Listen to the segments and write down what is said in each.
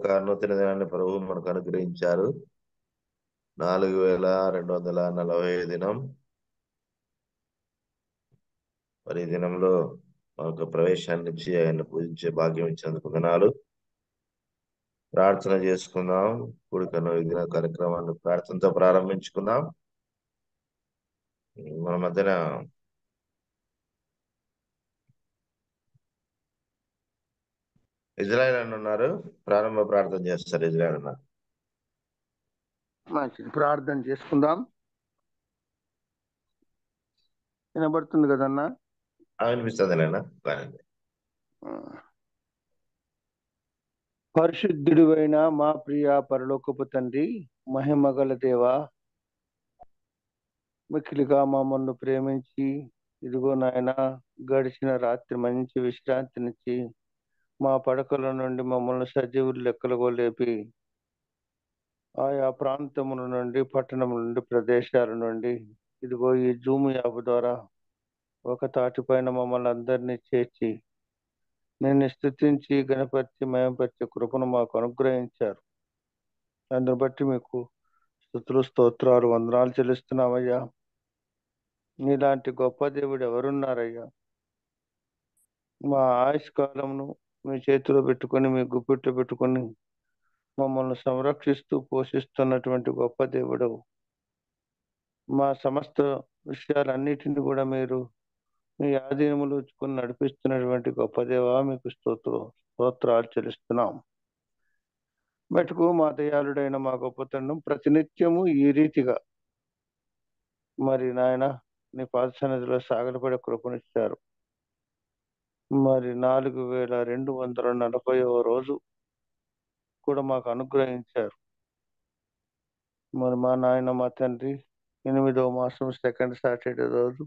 ఒక నూతన దినాన్ని ప్రభువు మనకు అనుగ్రహించారు. 4240 దినం. మరి ఈ దినంలో మనకు ప్రవేశాన్ని ఇచ్చి ఆయన పూజించే భాగ్యం ఇచ్చినందుకు వందనాలు. ప్రార్థన చేసుకుందాం. కూడికను ఈ దిన కార్యక్రమాన్ని ప్రార్థనతో ప్రారంభించుకుందాం. మన మధ్యన ఇజ్రాయెల్ అని ఉన్నారు. ప్రారంభ ప్రార్థన చేస్తారు. ఇజ్రాయెల్ అన్నారు. మంచిది, ప్రార్థన చేసుకుందాం. వినబడుతుంది కదన్నా? వినిపిస్తుంది నాయన. పరిశుద్ధుడివైన మా ప్రియ పరలోకపు తండ్రి, మహిమగల దేవా, మిక్కిలిగా మమ్మల్ని ప్రేమించి ఇదిగో నాయన గడిచిన రాత్రి మంచి విశ్రాంతినిచ్చి మా పడకల నుండి మమ్మల్ని సజీవులు లెక్కలుగా లేపి ఆయా ప్రాంతముల నుండి, పట్టణముల నుండి, ప్రదేశాల నుండి ఇదిగో ఈ జూమ్ యాప్ ద్వారా ఒక తాటిపైన మమ్మల్ని అందరినీ చేర్చి నేను స్తుతించి గణపరిచి మయంపరిచే కృపను మాకు అనుగ్రహించారు. అందుని బట్టి మీకు స్తుతులు, స్తోత్రాలు, వందనాలు చెల్లిస్తున్నామయ్యా. నీలాంటి గొప్ప దేవుడు ఎవరున్నారయ్యా? మా ఆయుష్కాలమును మీ చేతిలో పెట్టుకొని, మీ గుప్పిట్లో పెట్టుకొని మమ్మల్ని సంరక్షిస్తూ పోషిస్తున్నటువంటి గొప్ప దేవుడు. మా సమస్త విషయాలన్నిటిని కూడా మీరు మీ ఆధీనములు ఉంచుకొని నడిపిస్తున్నటువంటి గొప్ప దేవా, మీకు స్తోత్రాలు చెల్లిస్తున్నాం. మటుకు మా దయాళుడైన మా గొప్పతనం ప్రతినిత్యము ఈ రీతిగా మరి నాయన నీ పాద సన్నిధిలో సాగలపడే కృపనిచ్చారు. మరి 4240వ రోజు కూడా మాకు అనుగ్రహించారు. మరి మా నాయన మా తండ్రి 8వ మాసం 2nd సాటర్డే రోజు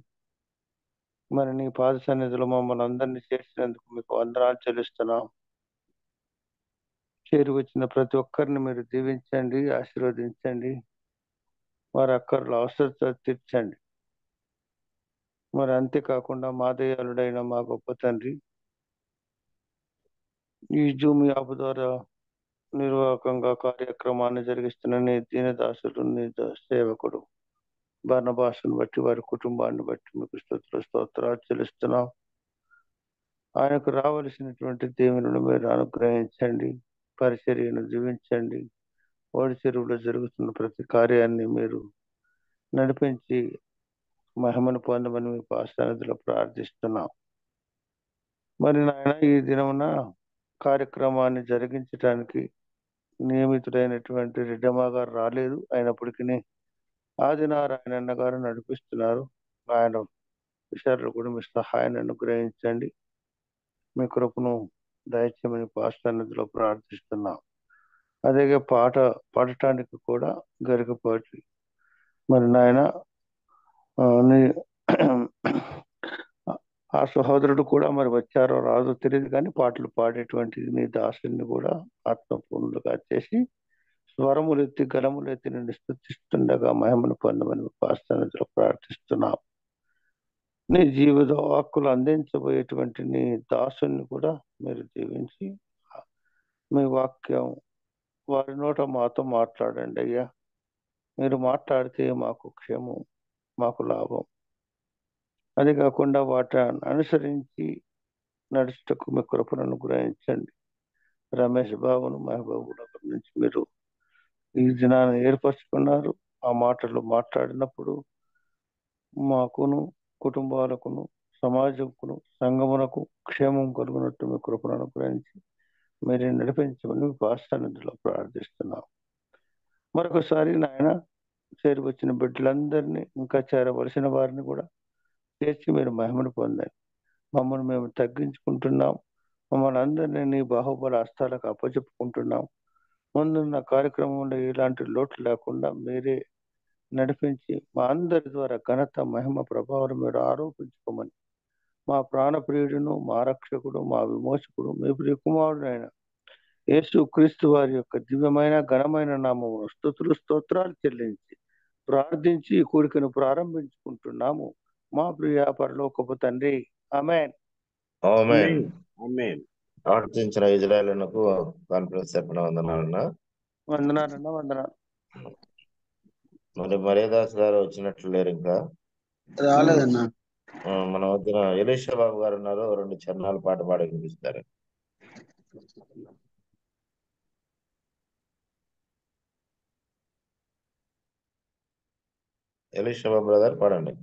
మరి నీ పాద సన్నిధిలో మమ్మల్ని అందరినీ చేసినందుకు మీకు వందనాలు చెల్లిస్తున్నాం. చేరి వచ్చిన ప్రతి ఒక్కరిని మీరు దీవించండి, ఆశీర్వదించండి, వారి అక్కర్ల అవసరత తీర్చండి. మరి అంతేకాకుండా మా దయాళుడైన మా గొప్ప తండ్రి, ఈ జూమ్ యాప్ ద్వారా నిర్వాహకంగా కార్యక్రమాన్ని జరిగిస్తున్న నీ దీనదాసుడు, నీ సేవకుడు బర్నబాసును బట్టి, వారి కుటుంబాన్ని బట్టి మీకు స్తోత్రాలు చెల్లిస్తున్నాం. ఆయనకు రావలసినటువంటి దేవుని మీరు అనుగ్రహించండి, పరిచర్యను జీవించండి. ఓడి చెరువులో జరుగుతున్న ప్రతి కార్యాన్ని మీరు నడిపించి మహిమను పొందమని మీ పాసన్నిధిలో ప్రార్థిస్తున్నాం. మరి నాయన ఈ దినమున కార్యక్రమాన్ని జరిగించడానికి నియమితుడైనటువంటి రెడ్డమ్మ గారు రాలేదు. అయినప్పటికీ ఆదినారాయణ గారు నడిపిస్తున్నారు. ఆయన విషయాల్లో కూడా మీ సహాయాన్ని అనుగ్రహించండి, మీ కృపను దయచేయమని పాసన్నిధిలో ప్రార్థిస్తున్నాం. అదేగా పాడటానికి కూడా గరికపాటి మరి నాయన ఆ సహోదరుడు కూడా మరి వచ్చారో రాదో తెలియదు, కానీ పాటలు పాడేటువంటి నీ దాసుని కూడా ఆత్మపూర్ణులుగా చేసి స్వరములెత్తి గలములెత్తి నిన్ను స్తుతిస్తుండగా మహిమను పొందమని పాస్తనలో ప్రార్థిస్తున్నాం. నీ జీవిత వాక్కులు అందించబోయేటువంటి నీ దాసుని కూడా మీరు జీవించి మీ వాక్యం వారి నోట మాతో మాట్లాడండి అయ్యా. మీరు మాట్లాడితే మాకు క్షేమం, మాకు లాభం. అది కాకుండా వాటిని అనుసరించి నడుచుటకు మీ కృపను అనుగ్రహించండి. రమేష్ బాబును మహబాబు నుంచి మీరు ఈ దినాన్ని ఏర్పరచుకున్నారు. ఆ మాటలు మాట్లాడినప్పుడు మాకును, కుటుంబాలకును, సమాజంకును, సంఘమునకు క్షేమం కలుగునట్టు మీ కృపను అనుగ్రహించి మీరు నడిపించమని పాసన్నిధిలో ప్రార్థిస్తున్నాం. మరొకసారి నాయన చేరి వచ్చిన బిడ్డలందరినీ, ఇంకా చేరవలసిన వారిని కూడా చేర్చి మీరు మహిమను పొందండి. మమ్మల్ని మేము తగ్గించుకుంటున్నాం. మమ్మల్ని అందరినీ నీ బాహుబల హస్తాలకు అప్పచెప్పుకుంటున్నాం. ముందున్న కార్యక్రమంలో ఎలాంటి లోటు లేకుండా మీరే నడిపించి మా అందరి ద్వారా ఘనత, మహిమ, ప్రభావం మీరు ఆరోపించుకోమని మా ప్రాణప్రియుడును, మా రక్షకుడు, మా విమోచకుడు, మీ ప్రియ కుమారుడు అయిన యేసు క్రీస్తు వారి యొక్క దివ్యమైన ఘనమైన నామమును స్తుతులు, స్తోత్రాలు చెల్లించి ప్రార్థించి ఈ కూడికను ప్రారంభించుకుంటున్నాము మా ప్రియ పరలోకపు తండ్రి. ఆమేన్. ఆమేన్. ఆమేన్. ఆవర్తించిన ఇజ్రాయేలునకు కాన్ఫరెన్స్ చెప్పిన వందనాలన్నా. వందనాలన్నా, వందనాలు. మరి మర్యాదాస్ గారు వచ్చినట్లు లేరు ఇంకా. రాలేదన్నా. మన వద్ద ఎలీషా బాబు గారు ఉన్నారు, 2 చరణాలు పాట పాడి వినిపిస్తారు. ఎలీషా బాబు బ్రదర్ పాడండి.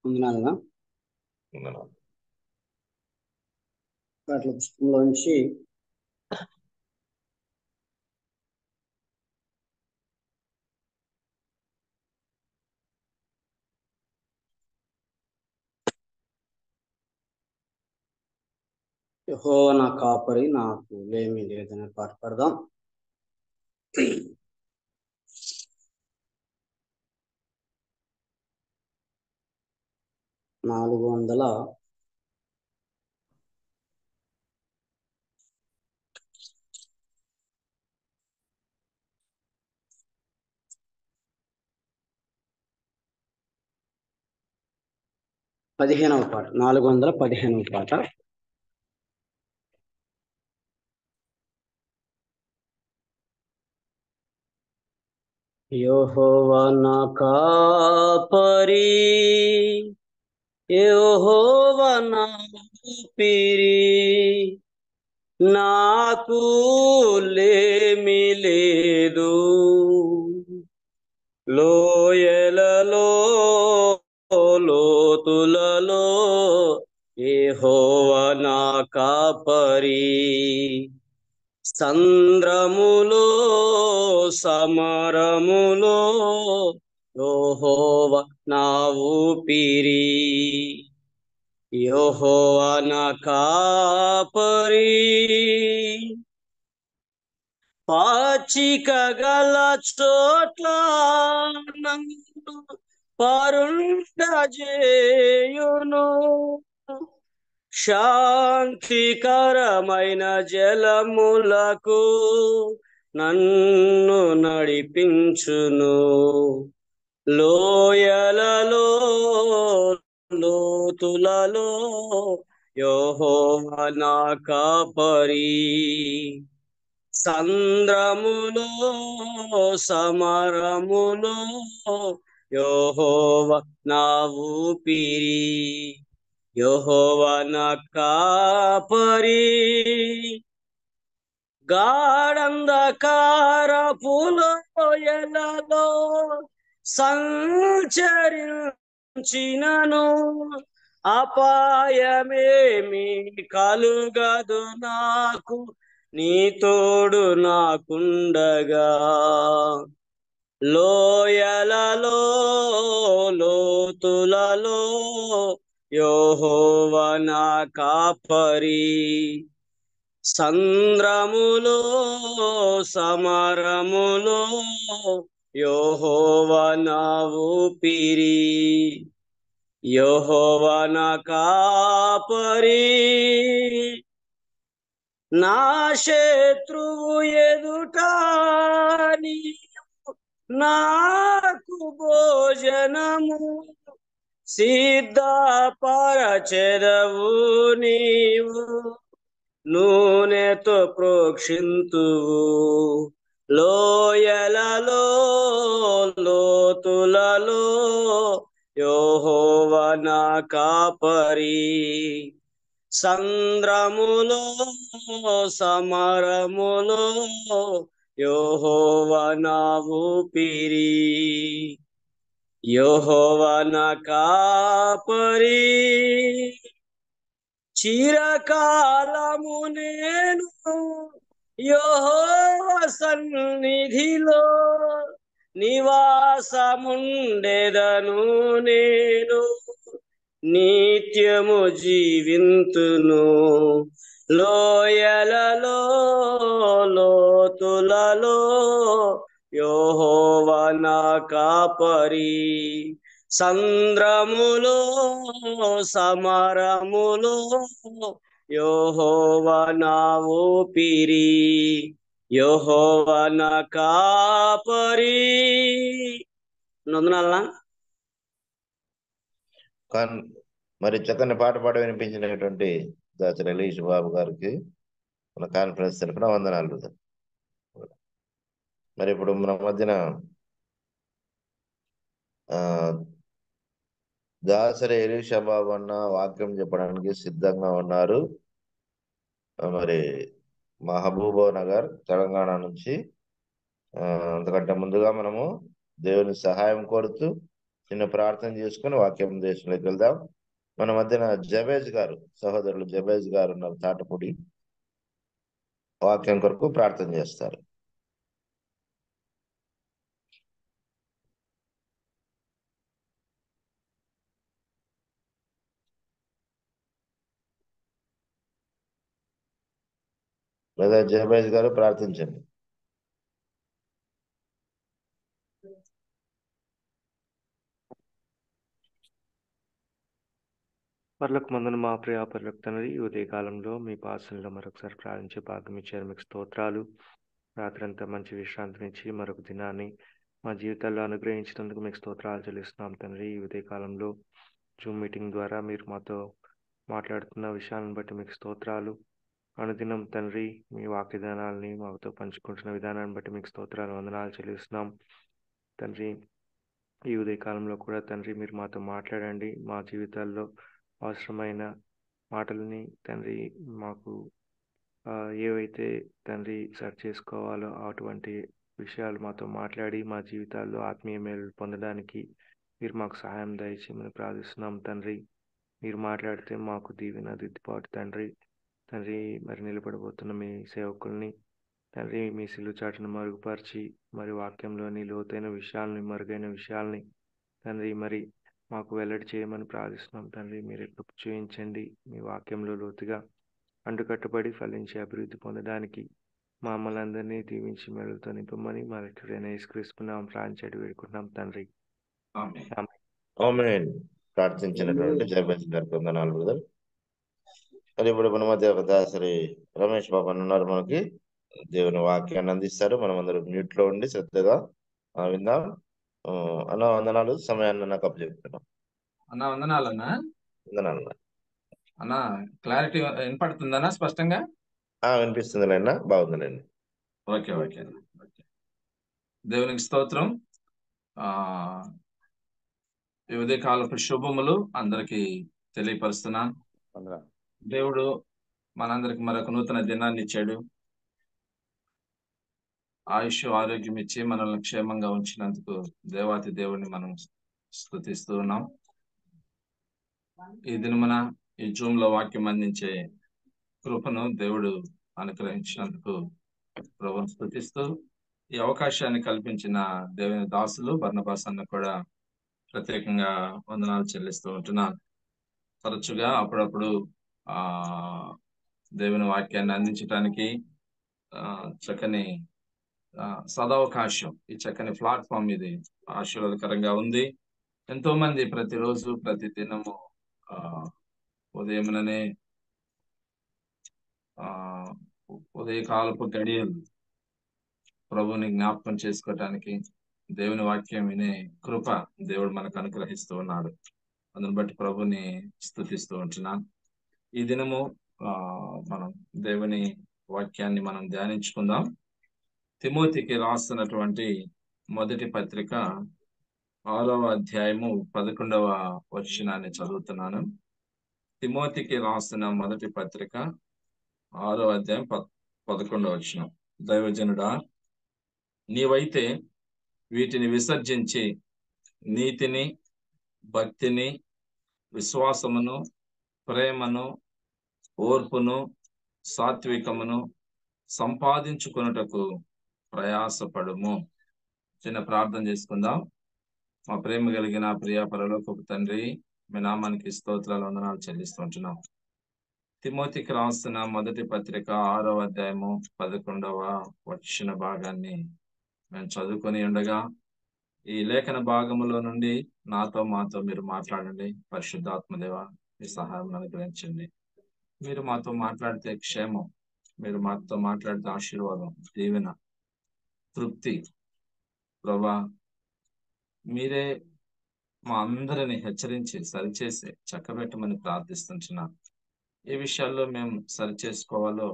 వందనాలన్నా. పాటల పుస్తకంలోంచి యెహోవా నా కాపరి, నాకు లేమి లేదనే పాట పాడదాం. 400 15వ పాట. 415వ పాట. యెహోవా నా కాపరి, యెహోవా నా ఊపిరి, నాకు లేమి లేదు. లోయలలో లోతులలో యెహోవా నా కాపరి, సంద్రములో సమరములో యెహోవా నా ఊపిరి. యెహోవా నా కాపరి, పాచిక గల చోట్ల నన్ను పరుండజేయును, శాంతికరమైన జలములకు నన్ను నడిపించును. లోయలలో లోతులలో యెహోవా నా కాపరి, సంద్రములో సమరములో యెహోవా నా ఊపిరి. యెహోవా నా కాపరి, గాఢంధకారపు లోయలలో సంచరించినను అపాయమేమి కలుగదు నాకు, నీ తోడు నాకుండగా. లోయలలో లోతులలో యెహోవా నా కాపరి, సంద్రములో సమరములో యెహోవా నా ఊపిరి. యెహోవా నా కాపరి, నా శత్రువు ఎదుట నీవు నాకు భోజనము సిద్ధపరచెదవు, నీవు నూనెతో ప్రోక్షింతువు. లోయలలో లోతులలో యెహోవా నా కాపరి, సంద్రములో సమరములో యెహోవా నా ఊపిరి. యెహోవా నా కాపరి, చిరకాలము నేను యెహోవా సన్నిధిలో నివాసముండెదను, నేను నిత్యము జీవింతును. లోయలలో లోతులలో యెహోవా నా కాపరి, సంద్రములో సమరములో యెహోవా నా ఊపిరి. యెహోవా నా కాపరి. వందనాలన్నా. మరి చక్కని పాట పాట వినిపించినటువంటి దాచర్ ఎలీష్ బాబు గారికి మన కాన్ఫరెన్స్ తరఫున వందనాలు బ్రదర్. మరి ఇప్పుడు మన మధ్యన ఆ దాసరి ఎలీషా బాబు అన్న వాక్యం చెప్పడానికి సిద్ధంగా ఉన్నారు. మరి మహబూబ్ నగర్ తెలంగాణ నుంచి. అంతకంటే ముందుగా మనము దేవుని సహాయం కోరుతూ చిన్న ప్రార్థన చేసుకుని వాక్యం దేశంలోకి వెళ్దాం. మన మధ్యన జబేజ్ గారు, సహోదరులు జబేజ్ గారు ఉన్నారు తాటపూడి. వాక్యం కొరకు ప్రార్థన చేస్తారు. లేదా జబేజ్ గారు ప్రార్థించండి. పర్లకు మందున మా ప్రియ పర్లకు తండ్రి, ఈ ఉదయకాలంలో మీ పాసనలో మరొకసారి ప్రార్థించే భాగ్యం ఇచ్చారు. మీకు స్తోత్రాలు. రాత్రంతా మంచి విశ్రాంతినిచ్చి మరొక దినాన్ని మా జీవితాల్లో అనుగ్రహించినందుకు మీకు స్తోత్రాలు చెల్లిస్తున్నాం తండ్రి. ఈ ఉదయకాలంలో జూమ్ మీటింగ్ ద్వారా మీరు మాతో మాట్లాడుతున్న విషయాలను బట్టి మీకు స్తోత్రాలు. అనుదినం తండ్రి మీ వాక్యదానాలని మాతో పంచుకుంటున్న విధానాన్ని బట్టి మీకు స్తోత్రాలు, వందనాలు చెల్లిస్తున్నాం తండ్రి. ఈ ఉదయకాలంలో కూడా తండ్రి మీరు మాతో మాట్లాడండి. మా జీవితాల్లో అవసరమైన మాటలని తండ్రి మాకు ఏవైతే తండ్రి సెర్చ్ చేసుకోవాలో అటువంటి విషయాలు మాతో మాట్లాడి మా జీవితాల్లో ఆత్మీయ మేలు పొందడానికి మీరు మాకు సహాయం దయచేయమని ప్రార్థిస్తున్నాం తండ్రి. మీరు మాట్లాడితే మాకు దీవెన దిద్దుబాటు తండ్రి. మరి నిలబడబోతున్న మీ సేవకుల్ని తండ్రి మీ సిలువ చాటును మరుగుపరిచి మరి వాక్యంలోని లోతైన విషయాల్ని, మరుగైన విషయాల్ని తండ్రి మరి మాకు వెల్లడి చేయమని ప్రార్థిస్తున్నాం తండ్రి. మీరు కృప చూపించండి. మీ వాక్యంలో లోతుగా అంటుకట్టుబడి ఫలించి అభివృద్ధి పొందడానికి మమ్మల్ని అందరినీ దీవించి మెరుగుతో నింపమని మరొకరైన యేసుక్రీస్తునామం ప్రార్థించి వేడుకుంటున్నాం తండ్రి. ఆమేన్. ప్రార్థించినటువంటి జబేజ్ గారికి వందనాలు బ్రదర్. మరి ఇప్పుడు మన మధ్య ఒక దాసరి రమేష్ బాబు అని ఉన్నారు. మనకి దేవుని వాక్యాన్ని అందిస్తారు. మనం అందరం మ్యూట్ లో ఉండి శ్రద్ధగా విందాం. అన్న వందనాలు. సమయాన్ని నాకు అప్పచెప్తున్నాం. అన్నా వందనాలన్నా. వందనాలు అన్నా. క్లారిటీ వినపడుతుందన్నా స్పష్టంగా? వినిపిస్తుంది అన్న. బాగుందండి. Okay okay okay. దేవునికి స్తోత్రం. ఈ ఉదయకాలపు శుభములు అందరికి తెలియపరుస్తున్నాను. దేవుడు మనందరికి మరొక నూతన దినాన్ని ఇచ్చాడు. ఆయుష్ ఆరోగ్యం ఇచ్చి మనల్ని క్షేమంగా ఉంచినందుకు దేవాతి దేవుడిని మనం స్తుతిస్తూ ఉన్నాం. ఈ దినమున ఈ జూమ్ లో వాక్యం అందించే కృపను దేవుడు అనుగ్రహించినందుకు ప్రభువును స్తుతిస్తూ ఈ అవకాశాన్ని కల్పించిన దేవుని దాసులు బర్నబాస్ అన్న కూడా ప్రత్యేకంగా వందనాలు చెల్లిస్తూ ఉంటున్నాను. తరచుగా అప్పుడప్పుడు దేవుని వాక్యాన్ని అందించడానికి చక్కని సదవకాశం, ఈ చక్కని ప్లాట్ఫామ్ ఇది ఆశీర్వాదకరంగా ఉంది. ఎంతో మంది ప్రతిరోజు ప్రతి దినము ఉదయముననే ఉదయకాలపు గడియలు ప్రభువుని జ్ఞాపకం చేసుకోవటానికి దేవుని వాక్యం వినే కృప దేవుడు మనకు అనుగ్రహిస్తూ ఉన్నాడు. అందుని బట్టి ప్రభుని స్తుతిస్తూ ఉంటున్నాను. ఈ దినము మనం దేవుని వాక్యాన్ని మనం ధ్యానించుకుందాం. తిమోతికి రాస్తున్నటువంటి మొదటి పత్రిక 6వ అధ్యాయము 11వ వచనాన్ని చదువుతున్నాను. తిమోతికి రాస్తున్న మొదటి పత్రిక 6వ అధ్యాయం 11వ వచనం. దైవజనుడా, నీవైతే వీటిని విసర్జించి నీతిని, భక్తిని, విశ్వాసమును, ప్రేమను, ఓర్పును, సాత్వికమును సంపాదించుకొనుటకు ప్రయాసపడుము. చిన్న ప్రార్థన చేసుకుందాం. మా ప్రేమ కలిగిన ప్రియ పరలోకపు తండ్రి, మీ నామానికి స్తోత్రాలు, వందనాలు చెల్లిస్తుంటున్నాం. తిమోతికి రాస్తున్న మొదటి పత్రిక 6వ అధ్యాయము 11వ వచన భాగాన్ని మేము చదువుకొని ఉండగా ఈ లేఖన భాగములో నుండి నాతో మాతో మీరు మాట్లాడండి. పరిశుద్ధాత్మదేవ, మీ సహాయం అనుగ్రహించండి. మీరు మాతో మాట్లాడితే క్షేమం, మీరు మాతో మాట్లాడితే ఆశీర్వాదం, దీవెన, తృప్తి. ప్రభా, మీరే మా అందరిని హెచ్చరించి సరిచేసి చక్కబెట్టమని ప్రార్థిస్తున్నాను. ఏ విషయాల్లో మేము సరి చేసుకోవాలో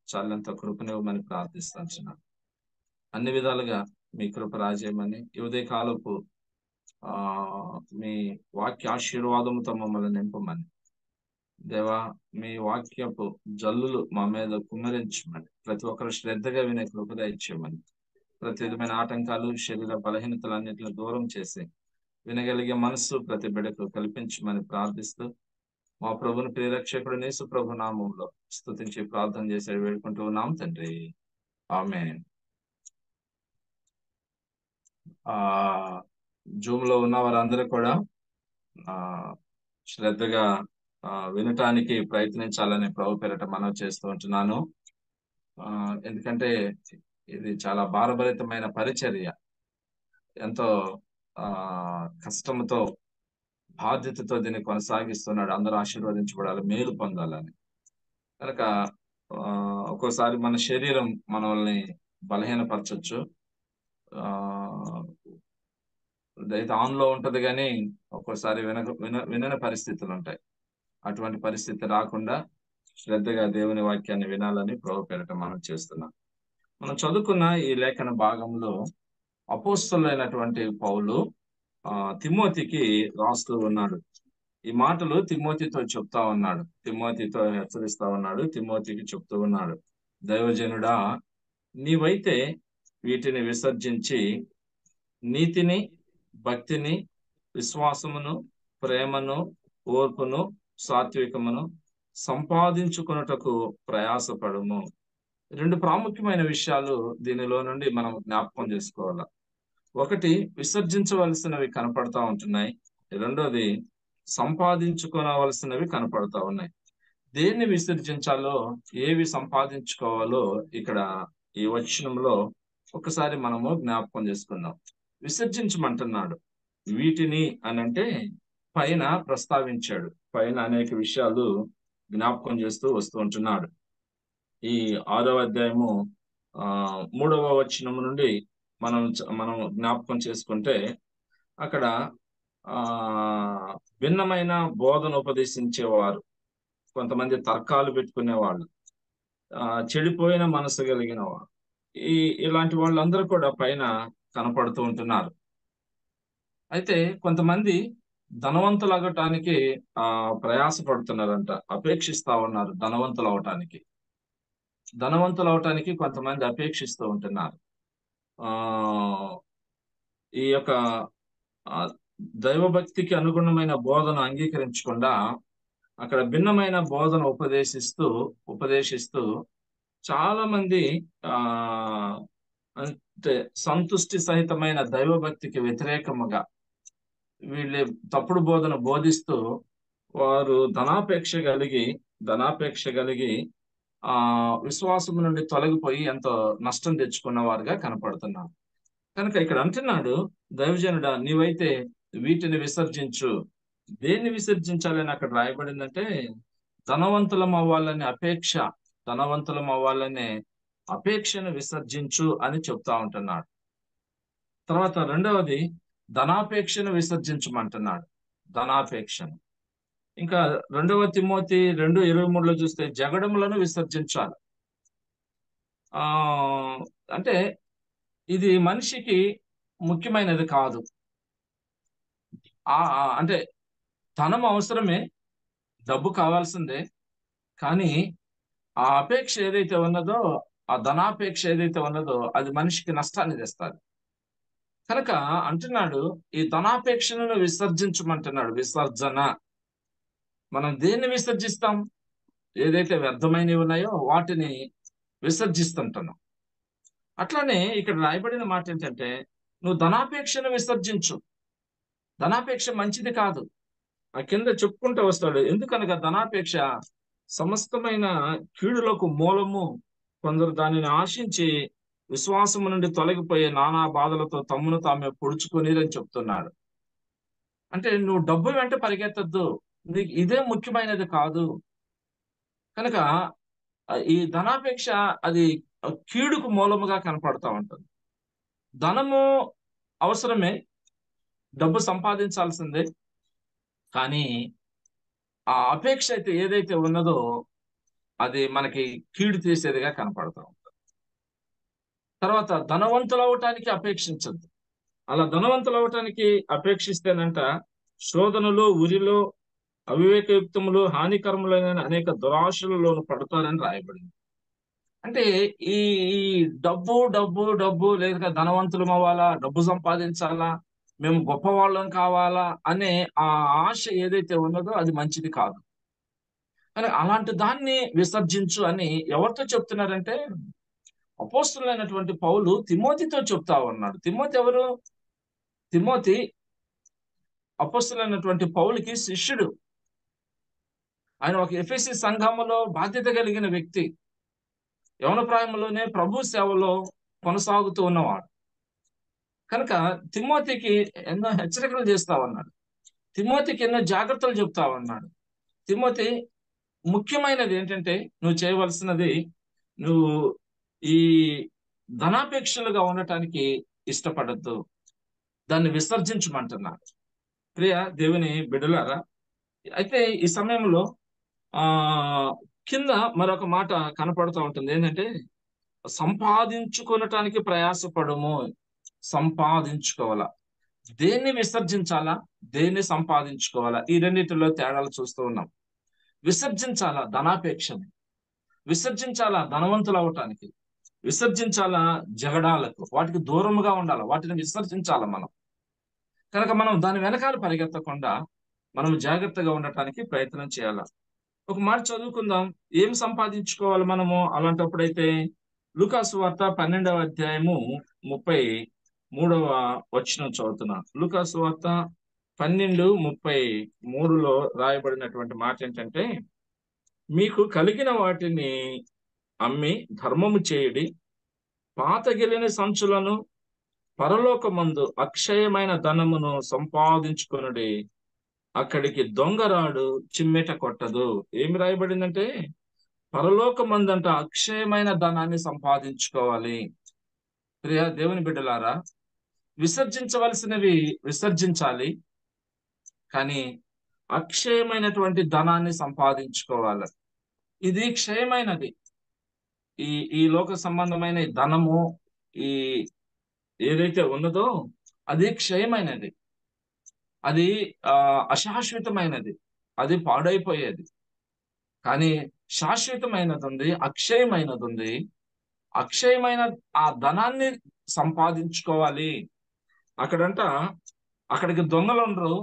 చాలంత కృపనివ్వమని ప్రార్థిస్తున్నాను. అన్ని విధాలుగా మీ కృప రాజేయమని ఈ ఉదయ కాలపు మీ వాక్య ఆశీర్వాదముతో మమ్మల్ని నింపమని దేవా, మీ వాక్యపు జల్లులు మా మీద కుమ్మరించమని, ప్రతి ఒక్కరు శ్రద్ధగా వినే కృప దయచేయమని, ప్రతి విధమైన ఆటంకాలు శరీర బలహీనతలన్నింటిని దూరం చేసి వినగలిగే మనస్సు ప్రతి బిడ్డకు కల్పించమని ప్రార్థిస్తూ మా ప్రభుని ప్రియరక్షకుడు యేసు ప్రభు నామంలో స్తుతించి ప్రార్థన చేసి వేడుకుంటూ ఉన్నాం తండ్రి. ఆమేన్. జూమ్ లో ఉన్న వారందరూ కూడా శ్రద్ధగా వినటానికి ప్రయత్నించాలని ప్రభు పేరట మనవి చేస్తూ ఉంటున్నాను. ఎందుకంటే ఇది చాలా భారభరితమైన పరిచర్య, ఎంతో కష్టంతో బాధ్యతతో దీన్ని కొనసాగిస్తున్నాడు. అందరూ ఆశీర్వదించబడాలి, మేలు పొందాలని. కనుక ఒక్కోసారి మన శరీరం మనల్ని బలహీనపరచచ్చు, అయితే ఆన్ లో ఉంటది కానీ ఒక్కోసారి వినని పరిస్థితులు ఉంటాయి. అటువంటి పరిస్థితి రాకుండా శ్రద్ధగా దేవుని వాక్యాన్ని వినాలని ప్రభు పేరట మనం చేస్తున్నాం. మనం చదువుకున్న ఈ లేఖన భాగంలో అపోస్తలుడైనటువంటి పౌలు తిమోతికి రాస్తూ ఉన్నాడు. ఈ మాటలు తిమోతితో చెప్తా ఉన్నాడు, తిమోతితో హెచ్చరిస్తా ఉన్నాడు, తిమోతికి చెప్తూ ఉన్నాడు. దైవజనుడా, నీవైతే వీటిని విసర్జించి నీతిని, భక్తిని, విశ్వాసమును, ప్రేమను, ఓర్పును, సాత్వికమును సంపాదించుకొనుటకు ప్రయాసపడము. రెండు ప్రాముఖ్యమైన విషయాలు దీనిలో నుండి మనం జ్ఞాపకం చేసుకోవాలి. ఒకటి, విసర్జించవలసినవి కనపడతా ఉంటున్నాయి. రెండోది, సంపాదించుకోవలసినవి కనపడతా ఉన్నాయి. దేన్ని విసర్జించాలో, ఏవి సంపాదించుకోవాలో ఇక్కడ ఈ వచనంలో ఒకసారి మనము జ్ఞాపకం చేసుకుందాం. విసర్జించమంటున్నాడు. వీటిని అని అంటే పైన ప్రస్తావించాడు, పైన అనేక విషయాలు జ్ఞాపకం చేస్తూ వస్తూ ఉంటున్నాడు. ఈ 6వ అధ్యాయము 3వ వచనం నుండి మనం జ్ఞాపకం చేసుకుంటే అక్కడ భిన్నమైన బోధన ఉపదేశించేవారు, కొంతమంది తర్కాలు పెట్టుకునేవాళ్ళు, చెడిపోయిన మనసు కలిగిన వారు, ఇలాంటి వాళ్ళందరూ కూడా పైన కనపడుతూ ఉంటున్నారు. అయితే కొంతమంది ధనవంతులు అవ్వటానికి ప్రయాసపడుతున్నారంట, అపేక్షిస్తా ఉన్నారు. ధనవంతులు అవటానికి కొంతమంది అపేక్షిస్తూ ఉంటున్నారు. ఈ యొక్క దైవభక్తికి అనుగుణమైన బోధన అంగీకరించకుండా అక్కడ భిన్నమైన బోధన ఉపదేశిస్తూ చాలా మంది అంటే సంతుష్టి సహితమైన దైవభక్తికి వ్యతిరేకముగా వీళ్ళ తప్పుడు బోధన బోధిస్తూ వారు ధనాపేక్ష కలిగి విశ్వాసం నుండి తొలగిపోయి ఎంతో నష్టం తెచ్చుకున్న వారుగా కనపడుతున్నారు. కనుక ఇక్కడ అంటున్నాడు, దైవజనుడా, నీవైతే వీటిని విసర్జించు. దేన్ని విసర్జించాలని అక్కడ రాయబడిందంటే ధనవంతులం అవ్వాలనే అపేక్షను విసర్జించు అని చెప్తా ఉంటున్నాడు. తర్వాత రెండవది, ధనాపేక్షను విసర్జించమంటున్నాడు. ధనాపేక్షను ఇంకా 2వ తిమోతి 2:23 చూస్తే జగడములను విసర్జించాలి. అంటే ఇది మనిషికి ముఖ్యమైనది కాదు. అంటే ధనం అవసరమే, డబ్బు కావాల్సిందే, కానీ ఆ అపేక్ష ఏదైతే ఉన్నదో, ఆ ధనాపేక్ష ఏదైతే ఉన్నదో అది మనిషికి నష్టాన్ని తెస్తుంది. కనుక అంటున్నాడు, ఈ ధనాపేక్షను విసర్జించమంటున్నాడు. విసర్జన, మనం దేన్ని విసర్జిస్తాం? ఏదైతే వ్యర్థమైనవి ఉన్నాయో వాటిని విసర్జిస్తుంటున్నాం. అట్లానే ఇక్కడ రాయబడిన మాట ఏంటంటే, నువ్వు ధనాపేక్షను విసర్జించు. ధనాపేక్ష మంచిది కాదు. ఆ కింద చెప్పుకుంటూ వస్తాడు, ఎందుకనగా ధనాపేక్ష సమస్తమైన కీడులకు మూలము. కొందరు దానిని ఆశించి విశ్వాసము నుండి తొలగిపోయే నానా బాధలతో తమ్మును తామే పొడుచుకొనిరని చెప్తున్నాడు. అంటే నువ్వు డబ్బు వెంట పరిగెత్తద్దు, నీకు ఇదే ముఖ్యమైనది కాదు. కనుక ఈ ధనాపేక్ష అది కీడుకు మూలముగా కనపడతా ఉంటుంది. ధనము అవసరమే, డబ్బు సంపాదించాల్సిందే, కానీ ఆ అపేక్ష అయితే ఏదైతే ఉన్నదో అది మనకి కీడు తీసేదిగా కనపడతాం. తర్వాత ధనవంతులు అవటానికి అపేక్షించద్దు. అలా ధనవంతులు అవటానికి అపేక్షిస్తేనంట శోధనలు, ఉరిలో, అవివేకయుక్తములు, హానికరములైన అనేక దురాశలలోను పడతారని రాయబడింది. అంటే ఈ ఈ డబ్బు డబ్బు డబ్బు లేదా ధనవంతులం అవ్వాలా, డబ్బు సంపాదించాలా, మేము గొప్పవాళ్ళం కావాలా అనే ఆ ఆశ ఏదైతే ఉన్నదో అది మంచిది కాదు. కానీ అలాంటి దాన్ని విసర్జించు అని ఎవరితో చెప్తున్నారంటే అపోస్తులైనటువంటి పౌలు తిమోతితో చెప్తా ఉన్నాడు. తిమోతి ఎవరు? తిమోతి అపోస్తులైనటువంటి పౌలుకి శిష్యుడు. ఆయన ఒక ఎఫెసీ సంఘములో బాధ్యత కలిగిన వ్యక్తి. యవన ప్రాయంలోనే ప్రభు సేవలో కొనసాగుతూ ఉన్నవాడు. కనుక తిమోతికి ఎన్నో హెచ్చరికలు చేస్తా ఉన్నాడు. తిమోతికి ఎన్నో జాగ్రత్తలు చెప్తా ఉన్నాడు. తిమోతి, ముఖ్యమైనది ఏంటంటే నువ్వు చేయవలసినది, నువ్వు ఈ ధనాపేక్షలుగా ఉండటానికి ఇష్టపడద్దు, దాన్ని విసర్జించమంటున్నాడు. ప్రియ దేవుని బిడ్డలారా, అయితే ఈ సమయంలో కింద మరొక మాట కనపడుతూ ఉంటుంది. ఏంటంటే సంపాదించుకొనటానికి ప్రయాసపడము. సంపాదించుకోవాలా, దేన్ని విసర్జించాలా, దేన్ని సంపాదించుకోవాలా, ఈ రెండింటిలో తేడాలు చూస్తూ ఉన్నాం. విసర్జించాలా ధనాపేక్షని, విసర్జించాలా ధనవంతులు అవటానికి, విసర్జించాలా జగడాలకు, వాటికి దూరముగా ఉండాలి, వాటిని విసర్జించాలా మనం. కనుక మనం దాని వెనకాల పరిగెత్తకుండా మనం జాగ్రత్తగా ఉండటానికి ప్రయత్నం చేయాలి. ఒక మాట చదువుకుందాం, ఏం సంపాదించుకోవాలి మనము అలాంటప్పుడైతే. లూకాసు వార్త 12వ అధ్యాయము 33వ వచనం చదువుతున్నాను. లూకాసు వార్త 12:33లో రాయబడినటువంటి మాట ఏంటంటే, మీకు కలిగిన వాటిని అమ్మి ధర్మము చేయుడి, పాతగిలిన సంచులను పరలోకమందు అక్షయమైన ధనమును సంపాదించుకొనుడి, అక్కడికి దొంగరాడు చిమ్మెట కొట్టదు. ఏమి రాయబడిందంటే పరలోకమందంట అక్షయమైన ధనాన్ని సంపాదించుకోవాలి. ప్రియ దేవుని బిడ్డలారా, విసర్జించవలసినవి విసర్జించాలి, కానీ అక్షయమైనటువంటి ధనాన్ని సంపాదించుకోవాలి. ఇది క్షయమైనది. ఈ లోక సంబంధమైన ధనము ఈ ఏదైతే ఉన్నదో అది క్షయమైనది, అది అశాశ్వతమైనది, అది పాడైపోయేది. కానీ శాశ్వతమైనది ఉంది, అక్షయమైనది ఉంది. అక్షయమైన ఆ ధనాన్ని సంపాదించుకోవాలి. అక్కడికి దొంగలు ఉండరు,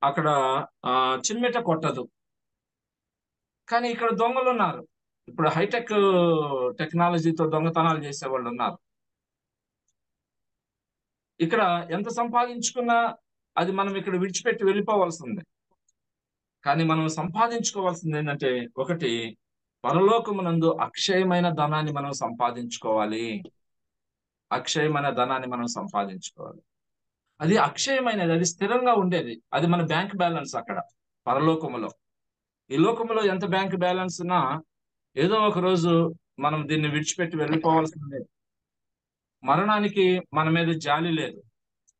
అక్కడ చిమ్మెట కొట్టదు. కానీ ఇక్కడ దొంగలు ఉన్నారు. ఇప్పుడు హైటెక్ టెక్నాలజీతో దొంగతనాలు చేసే వాళ్ళు ఉన్నారు. ఇక్కడ ఎంత సంపాదించుకున్నా అది మనం ఇక్కడ విడిచిపెట్టి వెళ్ళిపోవాల్సిందే. కానీ మనం సంపాదించుకోవాల్సింది ఏంటంటే, ఒకటి, పరలోకమునందు అక్షయమైన ధనాన్ని మనం సంపాదించుకోవాలి. అక్షయమైన ధనాన్ని మనం సంపాదించుకోవాలి. అది అక్షయమైనది, అది స్థిరంగా ఉండేది, అది మన బ్యాంక్ బ్యాలెన్స్ అక్కడ పరలోకములో. ఈ లోకములో ఎంత బ్యాంక్ బ్యాలెన్స్ ఉన్నా ఏదో ఒక రోజు మనం దీన్ని విడిచిపెట్టి వెళ్ళిపోవాల్సిందే. మరణానికి మన మీద జాలి లేదు,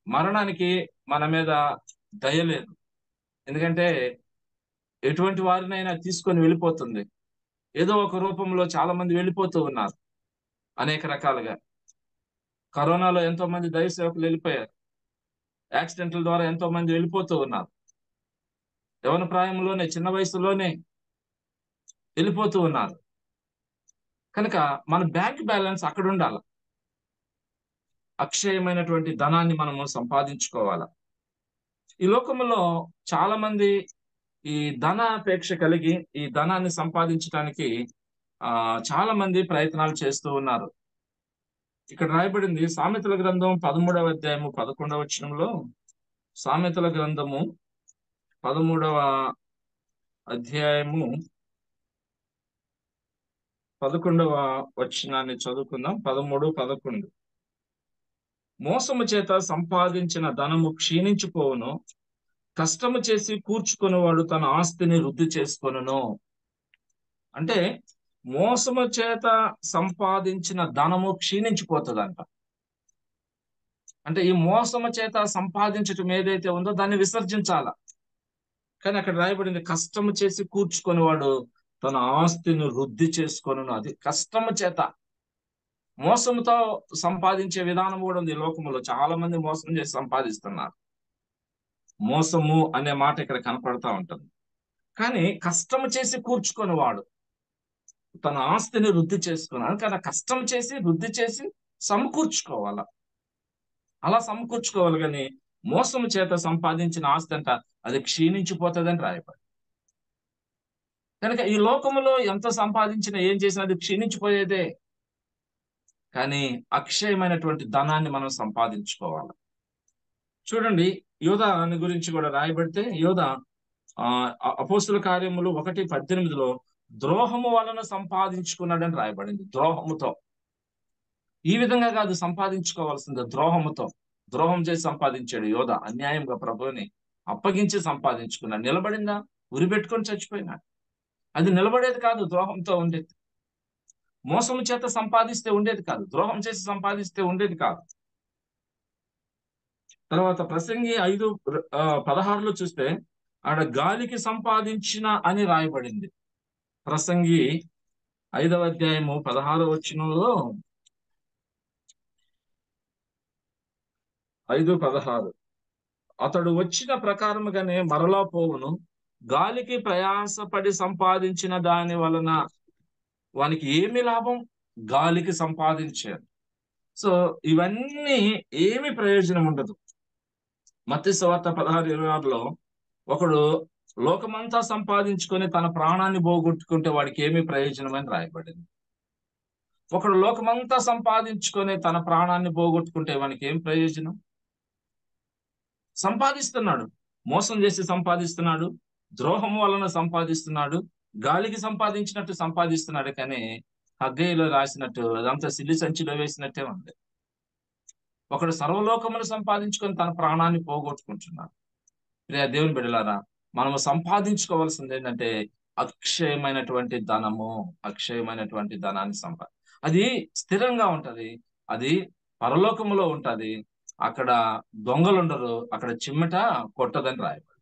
మరణానికి మన మీద దయ లేదు. ఎందుకంటే ఎటువంటి వారినైనా తీసుకొని వెళ్ళిపోతుంది. ఏదో ఒక రూపంలో చాలా మంది వెళ్ళిపోతూ ఉన్నారు అనేక రకాలుగా. కరోనాలో ఎంతో మంది దైవ సేవకులు వెళ్ళిపోయారు. యాక్సిడెంట్ల ద్వారా ఎంతో మంది వెళ్ళిపోతూ ఉన్నారు. యవన ప్రాయంలోనే, చిన్న వయసులోనే వెళ్ళిపోతూ ఉన్నారు. కనుక మన బ్యాంక్ బ్యాలెన్స్ అక్కడ ఉండాలి. అక్షయమైనటువంటి ధనాన్ని మనము సంపాదించుకోవాలి. ఈ లోకంలో చాలా మంది ఈ ధనాపేక్ష కలిగి ఈ ధనాన్ని సంపాదించడానికి చాలా మంది ప్రయత్నాలు చేస్తూ ఉన్నారు. ఇక్కడ రాయబడింది సామెతల గ్రంథం 13వ అధ్యాయము 11వ వచనంలో. సామెతల గ్రంథము 13వ అధ్యాయము 11వ వచనాన్ని చదువుకుందాం. 13, 11. మోసము చేత సంపాదించిన ధనము క్షీణించిపోవును, కష్టము చేసి కూర్చుకునేవాడు తన ఆస్తిని వృద్ధి చేసుకొనును. అంటే మోసము చేత సంపాదించిన ధనము క్షీణించిపోతుందంట. అంటే ఈ మోసము చేత సంపాదించటం ఏదైతే ఉందో దాన్ని విసర్జించాల. కానీ అక్కడ రాయబడింది, కష్టము చేసి కూర్చుకొనివాడు తన ఆస్తిని వృద్ధి చేసుకొనును. అది కష్టము చేత. మోసముతో సంపాదించే విధానం కూడా ఉంది. లోకంలో చాలా మంది మోసం చేసి సంపాదిస్తున్నారు. మోసము అనే మాట ఇక్కడ కనపడతా ఉంటుంది. కానీ కష్టము చేసి కూర్చుకొనివాడు తన ఆస్తిని వృద్ధి చేసుకున్నాడు. కానీ కష్టం చేసి వృద్ధి చేసి సమకూర్చుకోవాల. అలా సమకూర్చుకోవాలి. కానీ మోసము చేత సంపాదించిన ఆస్తి అంట అది క్షీణించిపోతుందని రాయబడి. కనుక ఈ లోకములో ఎంత సంపాదించినా ఏం చేసినా అది క్షీణించిపోయేదే. కానీ అక్షయమైనటువంటి ధనాన్ని మనం సంపాదించుకోవాలి. చూడండి, యోధాని గురించి కూడా రాయబడితే, యోధా అపోస్తుల కార్యములు 1:18 ద్రోహము వలన సంపాదించుకున్నాడని రాయబడింది. ద్రోహముతో. ఈ విధంగా కాదు సంపాదించుకోవాల్సింది, ద్రోహముతో. ద్రోహం చేసి సంపాదించాడు యోధా. అన్యాయంగా ప్రభువుని అప్పగించి సంపాదించుకున్నాడు. నిలబడిందా? ఉరి పెట్టుకొని చచ్చిపోయినాడు. అది నిలబడేది కాదు, ద్రోహంతో ఉండేది. మోసము చేత సంపాదిస్తే ఉండేది కాదు, ద్రోహం చేసి సంపాదిస్తే ఉండేది కాదు. తర్వాత ప్రసంగి 5:16 చూస్తే ఆడ గాలికి సంపాదించిన అని రాయబడింది. ప్రసంగి 5:16 5:16 అతడు వచ్చిన ప్రకారముగానే మరలా పోవును, గాలికి ప్రయాసపడి సంపాదించిన దాని వలన వానికి ఏమి లాభం? గాలికి సంపాదించారు. సో ఇవన్నీ ఏమి ప్రయోజనం ఉండదు. మత్తయి సువార్త 16:26 ఒకడు లోకమంతా సంపాదించుకొని తన ప్రాణాన్ని పోగొట్టుకుంటే వాడికి ఏమి ప్రయోజనం అని రాయబడింది. ఒకడు లోకమంతా సంపాదించుకొని తన ప్రాణాన్ని పోగొట్టుకుంటే వానికి ఏం ప్రయోజనం? సంపాదిస్తున్నాడు, మోసం చేసి సంపాదిస్తున్నాడు, ద్రోహం వలన సంపాదిస్తున్నాడు, గాలికి సంపాదించినట్టు సంపాదిస్తున్నాడు. కానీ హగ్గయిలో రాసినట్టు అదంతా సిల్లి సంచిలో వేసినట్టే ఉంది. ఒకడు సర్వలోకమును సంపాదించుకొని తన ప్రాణాన్ని పోగొట్టుకుంటున్నాడు. దేవుని బిడ్డలారా, మనము సంపాదించుకోవాల్సింది ఏంటంటే అక్షయమైనటువంటి ధనము. అక్షయమైనటువంటి ధనాన్ని అది స్థిరంగా ఉంటది. అది పరలోకములో ఉంటది. అక్కడ దొంగలు ఉండరు, అక్కడ చిమ్మట కొట్టదని రాయబడి.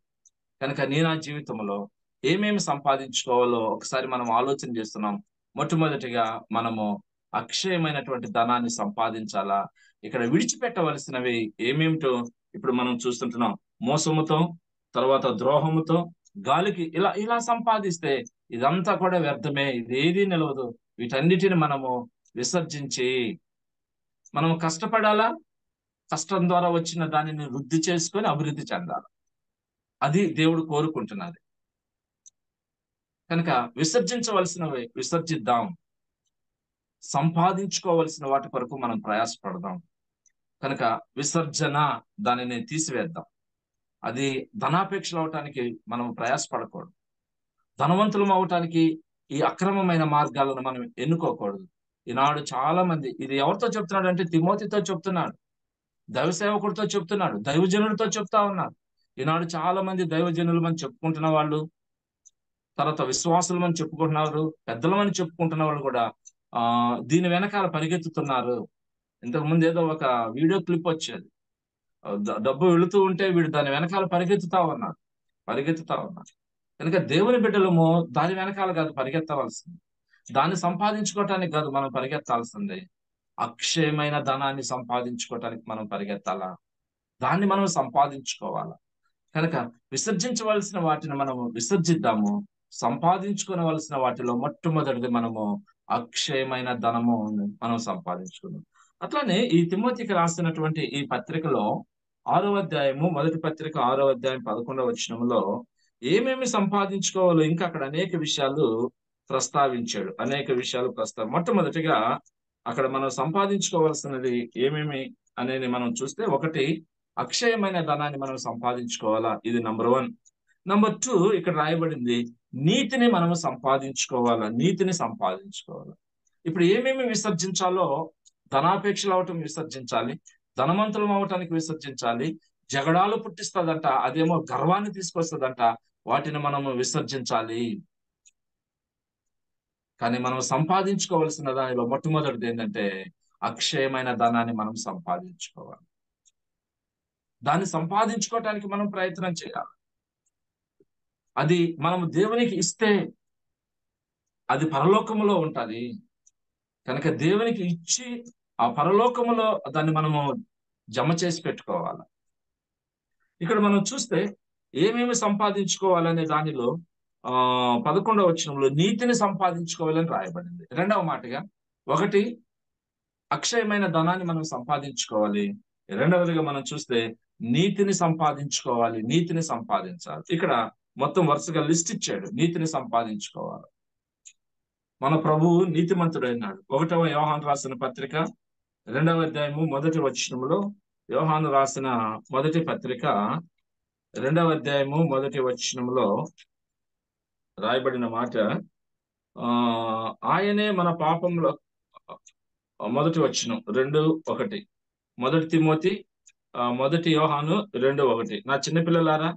కనుక నా జీవితంలో ఏమేమి సంపాదించుకోవాలో ఒకసారి మనం ఆలోచన చేస్తున్నాం. మొట్టమొదటిగా మనము అక్షయమైనటువంటి ధనాన్ని సంపాదించాలా. ఇక్కడ విడిచిపెట్టవలసినవి ఏమేమిటో ఇప్పుడు మనం చూస్తుంటున్నాం. మోసముతో, తర్వాత ద్రోహముతో, గాలికి ఇలా సంపాదిస్తే ఇదంతా కూడా వ్యర్థమే, ఇదేది నిలవదు. వీటన్నిటిని మనము విసర్జించి మనము కష్టపడాలా. కష్టం ద్వారా వచ్చిన దానిని వృద్ధి చేసుకొని అభివృద్ధి చెందాలి. అది దేవుడు కోరుకుంటున్నది. కనుక విసర్జించవలసినవి విసర్జిద్దాం. సంపాదించుకోవలసిన వాటి కొరకు మనం ప్రయాసపడదాం. కనుక విసర్జన, దానిని తీసివేద్దాం. అది ధనాపేక్షలు అవటానికి మనం ప్రయాసపడకూడదు. ధనవంతులం అవటానికి ఈ అక్రమమైన మార్గాలను మనం ఎన్నుకోకూడదు. ఈనాడు చాలా మంది, ఇది ఎవరితో చెప్తున్నాడు అంటే తిమోతితో చెప్తున్నాడు, దైవ సేవకుడితో చెప్తున్నాడు, దైవజనులతో చెప్తా ఉన్నాడు. ఈనాడు చాలా మంది దైవజనులు అని చెప్పుకుంటున్న వాళ్ళు, తర్వాత విశ్వాసులు అని చెప్పుకుంటున్నారు, పెద్దలమని చెప్పుకుంటున్న వాళ్ళు కూడా దీని వెనకాల పరిగెత్తుతున్నారు. ఇంతకు ముందు ఏదో ఒక వీడియో క్లిప్ వచ్చేది, డబ్బు వెళుతూ ఉంటే వీడు దాని వెనకాల పరిగెత్తుతా ఉన్నాడు. కనుక దేవుని బిడ్డలము దాని వెనకాల కాదు పరిగెత్తవలసింది, దాన్ని సంపాదించుకోవటానికి కాదు మనం పరిగెత్తాల్సింది. అక్షయమైన ధనాన్ని సంపాదించుకోవటానికి మనం పరిగెత్తాలా, దాన్ని మనం సంపాదించుకోవాలా. కనుక విసర్జించవలసిన వాటిని మనము విసర్జిద్దాము. సంపాదించుకోవలసిన వాటిలో మొట్టమొదటిది మనము అక్షయమైన ధనము మనం సంపాదించుకున్నాం. అట్లానే ఈ తిమోతికి రాసినటువంటి ఈ పత్రికలో 6వ అధ్యాయము, మొదటి పత్రిక 6వ అధ్యాయం 11వ వచనంలో ఏమేమి సంపాదించుకోవాలో ఇంకా అక్కడ అనేక విషయాలు ప్రస్తావించాడు. మొట్టమొదటిగా అక్కడ మనం సంపాదించుకోవాల్సినది ఏమేమి అనేది మనం చూస్తే, ఒకటి అక్షయమైన ధనాన్ని మనం సంపాదించుకోవాలా, ఇది నంబర్ 1. నంబర్ 2 ఇక్కడ రాయబడింది, నీతిని మనము సంపాదించుకోవాలా. ఇప్పుడు ఏమేమి విసర్జించాలో, ధనాపేక్షలు అవటం విసర్జించాలి, ధనవంతులం అవటానికి విసర్జించాలి. జగడాలు పుట్టిస్తుందంట, అదేమో గర్వాన్ని తీసుకొస్తుందంట, వాటిని మనము విసర్జించాలి. కానీ మనం సంపాదించుకోవాల్సిన దానిలో మొట్టమొదటిది ఏంటంటే అక్షయమైన ధనాన్ని మనం సంపాదించుకోవాలి. దాన్ని సంపాదించుకోవటానికి మనం ప్రయత్నం చేయాలి. అది మనం దేవునికి ఇస్తే అది పరలోకములో ఉంటది కనుక దేవునికి ఇచ్చి ఆ పరలోకములో దాన్ని మనము జమ చేసి పెట్టుకోవాలి. ఇక్కడ మనం చూస్తే ఏమేమి సంపాదించుకోవాలనే దానిలో 11వ వచనంలో నీతిని సంపాదించుకోవాలని రాయబడింది. రెండవ మాటగా, ఒకటి అక్షయమైన ధనాన్ని మనం సంపాదించుకోవాలి. రెండవదిగా మనం చూస్తే నీతిని సంపాదించుకోవాలి, నీతిని సంపాదించాలి. ఇక్కడ మొత్తం వరుసగా లిస్ట్ ఇచ్చాడు, నీతిని సంపాదించుకోవాలి. మన ప్రభువు నీతిమంతుడైనాడు. 1వ యోహాను రాసిన పత్రిక 2వ అధ్యాయము 1వ వచనములో, యోహాను రాసిన మొదటి పత్రిక 2వ అధ్యాయము 1వ వచనములో రాయబడిన మాట, ఆయనే మన పాపంలో, మొదటి వచనం 2:1, 1 తిమోతి 1 యోహాను 2:1. నా చిన్నపిల్లలారా,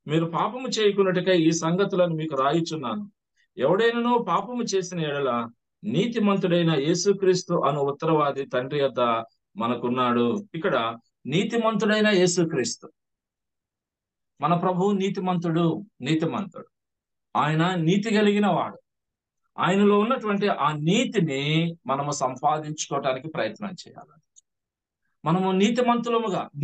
మీరు పాపము చేయకున్నట్టుగా ఈ సంగతులను మీకు రాయిచున్నాను. ఎవడైనను పాపము చేసిన ఎడల నీతిమంతుడైన యేసుక్రీస్తు అను ఉత్తరవాది తండ్రి యొద్ద మనకున్నాడు. ఇక్కడ నీతిమంతుడైన యేసుక్రీస్తు, మన ప్రభువు నీతిమంతుడు. ఆయన నీతి కలిగిన వాడు. ఆయనలో ఉన్నటువంటి ఆ నీతిని మనము సంపాదించుకోవటానికి ప్రయత్నం చేయాలి. మనము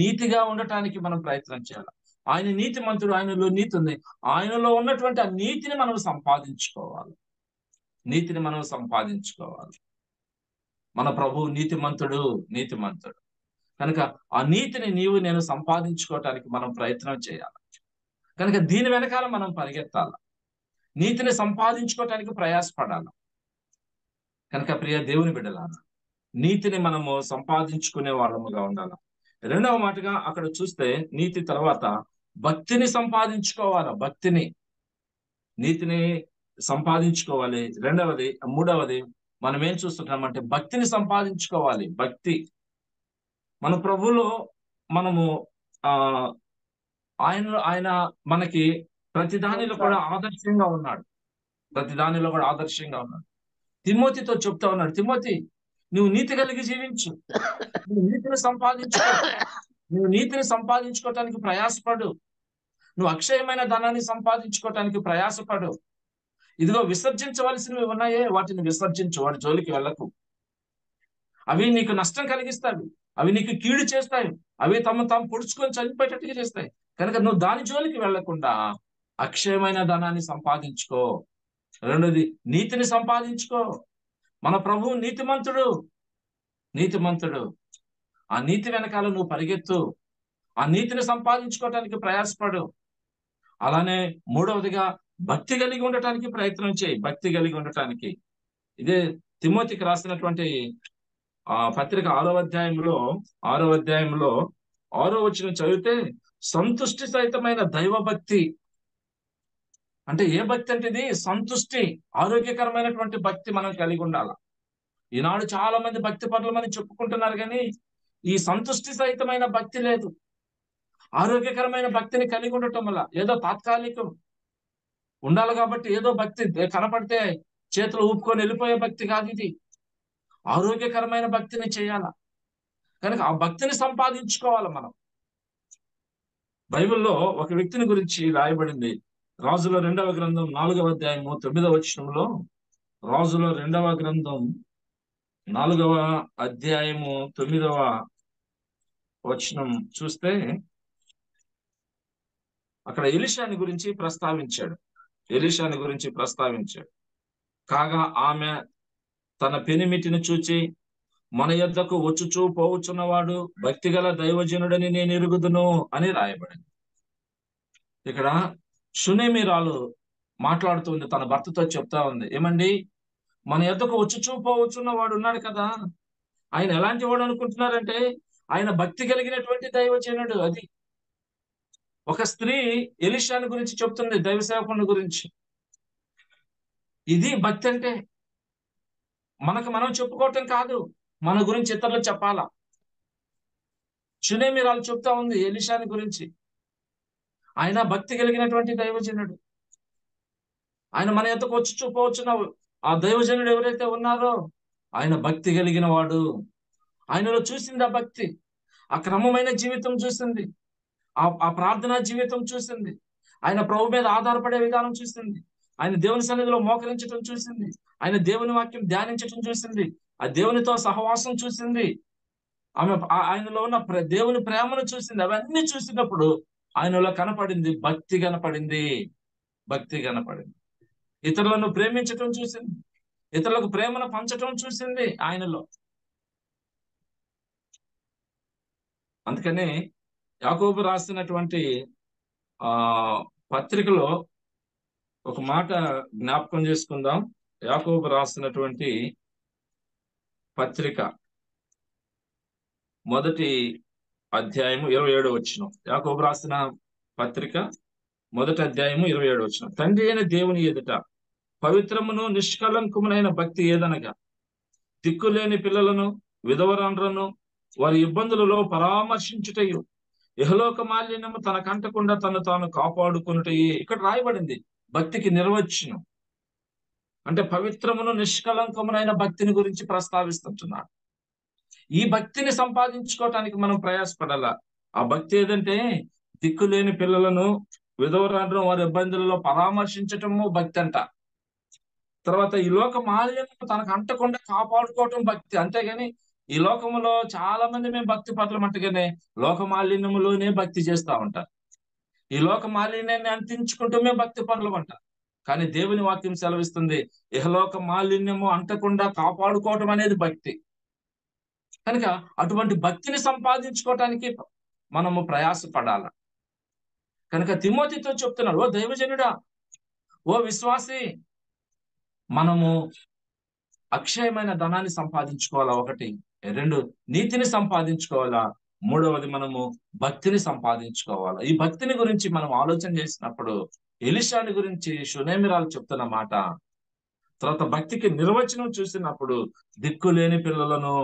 నీతిగా ఉండటానికి మనం ప్రయత్నం చేయాలి. ఆయన నీతిమంతుడు, ఆయనలో నీతి ఉంది. ఆయనలో ఉన్నటువంటి ఆ నీతిని మనం సంపాదించుకోవాలి. మన ప్రభువు నీతిమంతుడు. కనుక ఆ నీతిని నేను సంపాదించుకోవటానికి మనం ప్రయత్నం చేయాలి. కనుక దీని వెనకాల మనం పరిగెత్తాలి, నీతిని సంపాదించుకోవటానికి ప్రయాసపడాలి. కనుక ప్రియ దేవుని బిడ్డలారా, నీతిని మనము సంపాదించుకునే వాళ్ళముగా ఉండాలి. రెండవ మాటగా అక్కడ చూస్తే నీతి తర్వాత భక్తిని సంపాదించుకోవాలి. నీతిని సంపాదించుకోవాలి. మూడవది మనం ఏం చూస్తుంటామంటే భక్తిని సంపాదించుకోవాలి. భక్తి, మన ప్రభువులో మనము ఆయన మనకి ప్రతి దానిలో కూడా ఆదర్శంగా ఉన్నాడు. తిమోతితో చెప్తా ఉన్నాడు, తిమోతి, నువ్వు నీతి కలిగి జీవించు, నువ్వు నీతిని సంపాదించుకోవటానికి ప్రయాసపడు, నువ్వు అక్షయమైన ధనాన్ని సంపాదించుకోవటానికి ప్రయాసపడు. ఇదిగో విసర్జించవలసినవి ఉన్నాయే, వాటిని విసర్జించు, వాటి జోలికి వెళ్ళకు. అవి నీకు నష్టం కలిగిస్తాయి, అవి నీకు కీడు చేస్తాయి, అవి తాము పొడుచుకొని చనిపోయేటట్టుగా చేస్తాయి. కనుక నువ్వు దాని జోలికి వెళ్లకుండా అక్షయమైన ధనాన్ని సంపాదించుకో. రెండోది నీతిని సంపాదించుకో. మన ప్రభువు నీతిమంతుడు. ఆ నీతి వెనకాల నువ్వు పరిగెత్తు, ఆ నీతిని సంపాదించుకోవటానికి ప్రయాసపడు. అలానే మూడవదిగా భక్తి కలిగి ఉండటానికి ప్రయత్నం చేయి. ఇదే తిమోతికి రాసినటువంటి పత్రిక 6వ అధ్యాయంలో 6వ వచనం చదివితే, సంతుష్టి సహితమైన దైవ భక్తి అంటే ఏ భక్తి అంటే ఇది సంతుష్టి, ఆరోగ్యకరమైనటువంటి భక్తి మనం కలిగి ఉండాలి. ఈనాడు చాలా మంది భక్తి పరులమని చెప్పుకుంటున్నారు, కానీ ఈ సంతుష్టి సహితమైన భక్తి లేదు. ఆరోగ్యకరమైన భక్తిని కలిగి ఉండటం వల్ల ఏదో తాత్కాలికం ఉండాలి కాబట్టి ఏదో భక్తి కనపడితే చేతులు ఊపుకొని వెళ్ళిపోయే భక్తి కాదు ఇది. ఆరోగ్యకరమైన భక్తిని చేయాల. కనుక ఆ భక్తిని సంపాదించుకోవాలి మనం. బైబిల్లో ఒక వ్యక్తిని గురించి రాయబడింది. రాజుల 2వ గ్రంథం 4వ అధ్యాయము 9వ వచనంలో, రాజుల 2వ గ్రంథం 4వ అధ్యాయము 9వ వచనం చూస్తే అక్కడ ఎలీషాని గురించి ప్రస్తావించాడు. కాగా ఆమె తన పెనిమిటిని చూచి, మన యొద్దకు వచ్చుచూ పోవచ్చున్నవాడు భక్తిగల దైవజనుడని నేను ఎరుగుదును అని రాయబడింది. ఇక్కడ షునేమిరాలు మాట్లాడుతుంది, తన భర్తతో చెప్తా ఉంది, ఏమండి, మన యొద్దకు వచ్చుచూ పోవచ్చున్న వాడు ఉన్నాడు కదా, ఆయన ఎలాంటి వాడు అనుకుంటున్నారంటే ఆయన భక్తి కలిగినటువంటి దైవజనుడు. అది ఒక స్త్రీ ఎలీషాని గురించి చెప్తుంది, దైవ సేవకుని గురించి. ఇది భక్తి అంటే. మనం చెప్పుకోవటం కాదు, మన గురించి ఇతరులు చెప్పాలా. షునేమిరాలు చెప్తా ఉంది ఎలీషాని గురించి, ఆయన భక్తి కలిగినటువంటి దైవజనుడు. ఆయన మన ఎంతకు వచ్చి చూపవచ్చున్న ఆ దైవజనుడు ఎవరైతే ఉన్నారో ఆయన భక్తి కలిగిన వాడు. ఆయనలో చూసింది ఆ భక్తి, ఆ క్రమమైన జీవితం చూసింది. ఆ ప్రార్థనా జీవితం చూసింది. ఆయన ప్రభు మీద ఆధారపడే విధానం చూసింది. ఆయన దేవుని సన్నిధిలో మోకరించడం చూసింది. ఆయన దేవుని వాక్యం ధ్యానించడం చూసింది. ఆ దేవునితో సహవాసం చూసింది. ఆమె ఆయనలో ఉన్న దేవుని ప్రేమను చూసింది. అవన్నీ చూసినప్పుడు ఆయనలో కనపడింది భక్తి కనపడింది. భక్తి కనపడింది. ఇతరులను ప్రేమించటం చూసింది. ఇతరులకు ప్రేమను పంచటం చూసింది ఆయనలో. అందుకని యాకోబు రాసినటువంటి పత్రికలో ఒక మాట జ్ఞాపకం చేసుకుందాం. యాకోబు రాసినటువంటి పత్రిక 1వ అధ్యాయము 27వ వచనం. యాకోబు రాసిన పత్రిక 1వ అధ్యాయము 27వ వచనం. తండ్రి అయిన దేవుని ఎదుట పవిత్రమును నిష్కలంకమునైన భక్తి ఏదనగా దిక్కులేని పిల్లలను, విధవరాండ్రను వారి ఇబ్బందులలో పరామర్శించుటయు, ఇహలోక మాలిన్యము తన కంటకుండా తను తాను కాపాడుకునుటయే. ఇక్కడ రాయబడింది భక్తికి నిర్వచనం. అంటే పవిత్రమును నిష్కలంకమునైన భక్తిని గురించి ప్రస్తావిస్తుంటున్నాడు. ఈ భక్తిని సంపాదించుకోవటానికి మనం ప్రయాసపడాల. ఆ భక్తి ఏదంటే దిక్కులేని పిల్లలను, విధవరాండ్రను వారి ఇబ్బందులలో పరామర్శించటము భక్తి అంట. తర్వాత ఈ లోక మాలిన్యము తనకు అంటకుండా కాపాడుకోవటం భక్తి. అంతేగాని ఈ లోకములో చాలా మంది మేము భక్తి పట్ల మట్టుగానే లోక మాలిన్యములోనే భక్తి చేస్తా ఉంటారు. ఈ లోక మాలిన్యాన్ని అంటించుకుంటూ మేము భక్తి పట్ల ఉంటాం. కానీ దేవుని వాక్యం సెలవిస్తుంది ఇహలోక మాలిన్యము అంటకుండా కాపాడుకోవటం అనేది భక్తి. కనుక అటువంటి భక్తిని సంపాదించుకోవటానికి మనము ప్రయాసపడాల. కనుక తిమోతితో చెప్తున్నాడు, ఓ దైవజనుడా, ఓ విశ్వాసి, మనము అక్షయమైన ధనాన్ని సంపాదించుకోవాలా, 1. 2 నీతిని సంపాదించుకోవాలా, 3వది మనము భక్తిని సంపాదించుకోవాలా. ఈ భక్తిని గురించి మనం ఆలోచన చేసినప్పుడు ఎలీషాని గురించి షూనేమిరాలు చెప్తున్న మాట, తర్వాత భక్తికి నిర్వచనం చూసినప్పుడు దిక్కులేని పిల్లలను,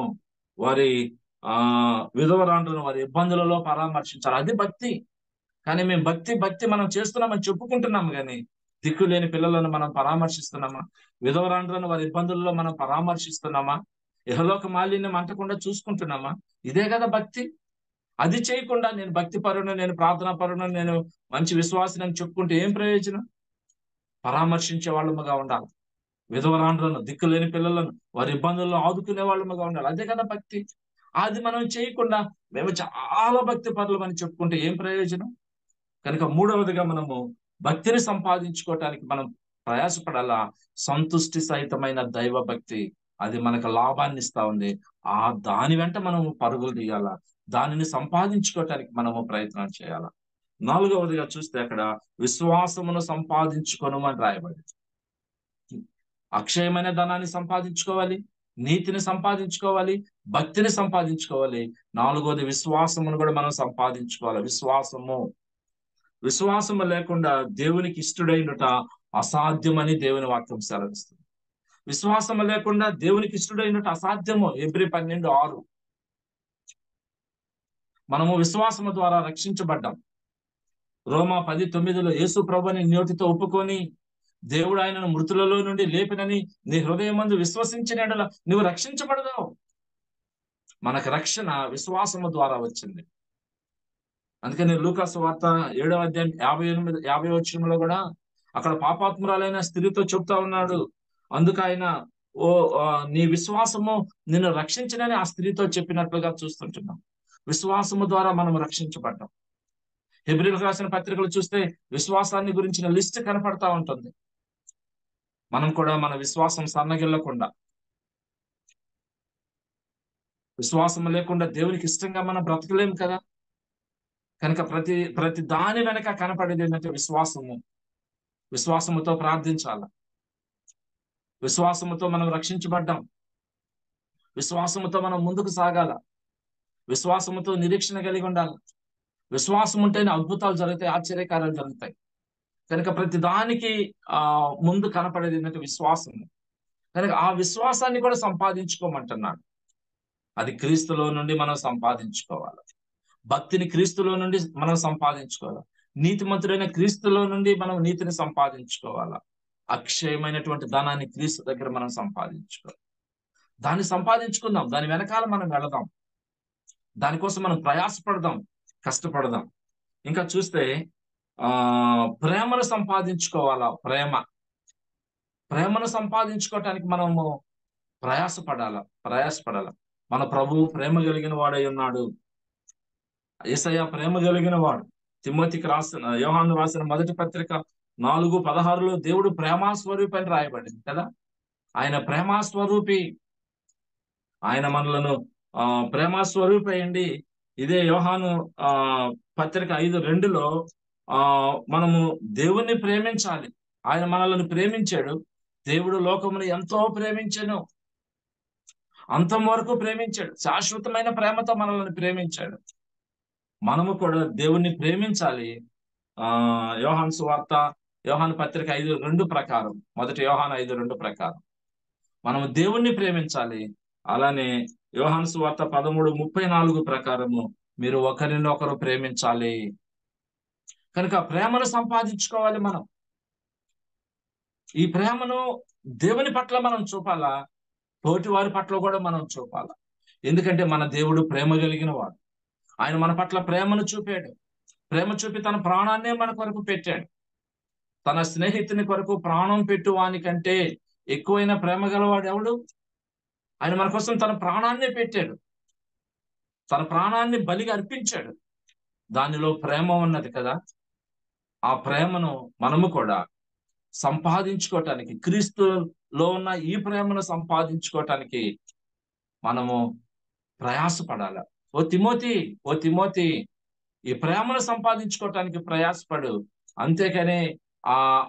వారి విధవరాండ్రను వారి ఇబ్బందులలో పరామర్శించాలి. అది భక్తి. కానీ మేము భక్తి మనం చేస్తున్నామని చెప్పుకుంటున్నాము, కానీ దిక్కులేని పిల్లలను మనం పరామర్శిస్తున్నామా? విధవరాండ్రను వారి ఇబ్బందుల్లో మనం పరామర్శిస్తున్నామా? ఇహలోక మాలిన్యం అంటకుండా చూసుకుంటున్నామా? ఇదే కదా భక్తి. అది చేయకుండా నేను భక్తి పరును, నేను ప్రార్థనా పరును, నేను మంచి విశ్వాసిని అని చెప్పుకుంటే ఏం ప్రయోజనం? పరామర్శించే వాళ్ళముగా ఉండాలి. విధవరాండ్రను, దిక్కులేని పిల్లలను వారి ఇబ్బందుల్లో ఆదుకునే వాళ్ళముగా ఉండాలి. అదే కదా భక్తి. అది మనం చేయకుండా మేము చాలా భక్తి పరులమని చెప్పుకుంటే ఏం ప్రయోజనం? కనుక 3వదిగా మనము భక్తిని సంపాదించుకోవటానికి మనం ప్రయాసపడాలా. సంతుష్టి సహితమైన దైవ భక్తి, అది మనకు లాభాన్ని ఇస్తా ఉంది. దాని వెంట మనము పరుగులు తీయాలా. దానిని సంపాదించుకోవటానికి మనము ప్రయత్నం చేయాలా. 4వదిగా చూస్తే అక్కడ విశ్వాసమును సంపాదించుకోను అని రాయబడింది. అక్షయమైన ధనాన్ని సంపాదించుకోవాలి, నీతిని సంపాదించుకోవాలి, భక్తిని సంపాదించుకోవాలి. 4వది విశ్వాసమును కూడా మనం సంపాదించుకోవాలి. విశ్వాసము లేకుండా దేవునికి ఇష్టడైనట అసాధ్యమని దేవుని వాక్యం సెలవిస్తుంది. విశ్వాసము లేకుండా దేవునికి ఇష్టడైనట అసాధ్యము. హెబ్రీ 12:6. మనము విశ్వాసము ద్వారా రక్షించబడ్డాం. రోమా 10:9 యేసు ప్రభుని నోటితో ఒప్పుకొని దేవుడు ఆయనను మృతులలో నుండి లేపినని నీ హృదయమందు విశ్వసించిన యెడల నువ్వు రక్షించబడదావు. మనకు రక్షణ విశ్వాసము ద్వారా వచ్చింది. అందుకని లూకా సువార్త 7వ అధ్యాయం 50వ వచనంలో కూడా అక్కడ పాపాత్మురాలైన స్త్రీతో చెప్తా ఉన్నాడు. అందుకు ఆయన నీ విశ్వాసము నిన్ను రక్షించినని ఆ స్త్రీతో చెప్పినట్లుగా చూస్తుంటున్నాం. విశ్వాసము ద్వారా మనం రక్షించబడ్డాం. హెబ్రీయులకు రాసిన పత్రికలు చూస్తే విశ్వాసాన్ని గురించిన లిస్ట్ కనపడతా ఉంటుంది. మనం కూడా మన విశ్వాసం సన్నగిల్లకుండా, విశ్వాసం లేకుండా దేవునికి ఇష్టంగా మనం బ్రతకలేము కదా. కనుక ప్రతి దాని వెనక కనపడేది ఏంటంటే విశ్వాసముతో ప్రార్థించాల. విశ్వాసముతో మనం రక్షించబడ్డాం. విశ్వాసముతో మనం ముందుకు సాగాల. విశ్వాసముతో నిరీక్షణ కలిగి ఉండాలి. విశ్వాసం ఉంటేనే అద్భుతాలు జరుగుతాయి, ఆశ్చర్యకార్యాలు జరుగుతాయి. కనుక ప్రతి దానికి ముందు కనపడేది ఏంటంటే విశ్వాసము. కనుక ఆ విశ్వాసాన్ని కూడా సంపాదించుకోమంటున్నాడు. అది క్రీస్తులో నుండి మనం సంపాదించుకోవాలి. భక్తిని క్రీస్తులో నుండి మనం సంపాదించుకోవాలి. నీతిమంతుడైన క్రీస్తులో నుండి మనం నీతిని సంపాదించుకోవాలా. అక్షయమైనటువంటి ధనాన్ని క్రీస్తు దగ్గర మనం సంపాదించుకోవాలి. దాన్ని సంపాదించుకుందాం. దాని వెనకాల మనం వెళదాం. దానికోసం మనం ప్రయాసపడదాం, కష్టపడదాం. ఇంకా చూస్తే ప్రేమను సంపాదించుకోవాలా. ప్రేమను సంపాదించుకోవటానికి మనము ప్రయాసపడాల. మన ప్రభువు ప్రేమ కలిగిన వాడై ఉన్నాడు. యేసయ్య ప్రేమ కలిగిన వాడు. తిమోతికి యోహాను రాసిన మొదటి పత్రిక 4:16 దేవుడు ప్రేమాస్వరూపి అని రాయబడింది కదా. ఆయన ప్రేమాస్వరూపి. ఆయన మనలను ప్రేమాస్వరూపి అయ్యండి. ఇదే యోహాను పత్రిక 5:2 మనము దేవుణ్ణి ప్రేమించాలి. ఆయన మనల్ని ప్రేమించాడు. దేవుడు లోకమును ఎంతో ప్రేమించెను, అంతం వరకు ప్రేమించాడు. శాశ్వతమైన ప్రేమతో మనల్ని ప్రేమించాడు. మనము కూడా దేవుణ్ణి ప్రేమించాలి. యోహాను పత్రిక 5:2 ప్రకారం, మొదటి యోహాను 5:2 ప్రకారం మనము దేవుణ్ణి ప్రేమించాలి. అలానే యోహాను సువార్త 13:34 ప్రకారము మీరు ఒకరినొకరు ప్రేమించాలి. కనుక ప్రేమను సంపాదించుకోవాలి మనం. ఈ ప్రేమను దేవుని పట్ల మనం చూపాలా, తోటి వారి పట్ల కూడా మనం చూపాలా. ఎందుకంటే మన దేవుడు ప్రేమ కలిగిన వాడు. ఆయన మన పట్ల ప్రేమను చూపాడు. ప్రేమ చూపి తన ప్రాణాన్నే మన కొరకు పెట్టాడు. తన స్నేహితుని కొరకు ప్రాణం పెట్టువానికంటే ఎక్కువైన ప్రేమ గలవాడు ఎవడు? ఆయన మన కోసం తన ప్రాణాన్నే పెట్టాడు. తన ప్రాణాన్ని బలిగా అర్పించాడు. దానిలో ప్రేమ ఉన్నది కదా. ఆ ప్రేమను మనము కూడా సంపాదించుకోవటానికి, క్రీస్తులో ఉన్న ఈ ప్రేమను సంపాదించుకోవటానికి మనము ప్రయాసపడాలి. ఓ తిమోతి ఈ ప్రేమను సంపాదించుకోవటానికి ప్రయాసపడు. అంతేకాని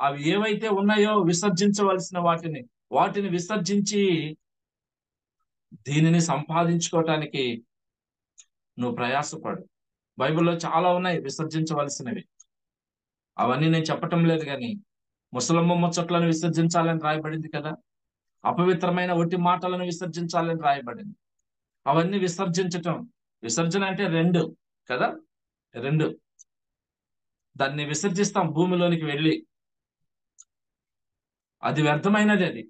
అవి ఏవైతే ఉన్నాయో విసర్జించవలసిన వాటిని విసర్జించి దీనిని సంపాదించుకోవటానికి నువ్వు ప్రయాసపడు. బైబిల్లో చాలా ఉన్నాయి విసర్జించవలసినవి. అవన్నీ నేను చెప్పటం లేదు, కానీ ముసలమ్మ ముచ్చట్లను విసర్జించాలని రాయబడింది కదా. అపవిత్రమైన ఒట్టి మాటలను విసర్జించాలని రాయబడింది. అవన్నీ విసర్జన అంటే 2 కదా, 2. దాన్ని విసర్జిస్తాం భూమిలోనికి వెళ్ళి. అది వ్యర్థమైనది. అది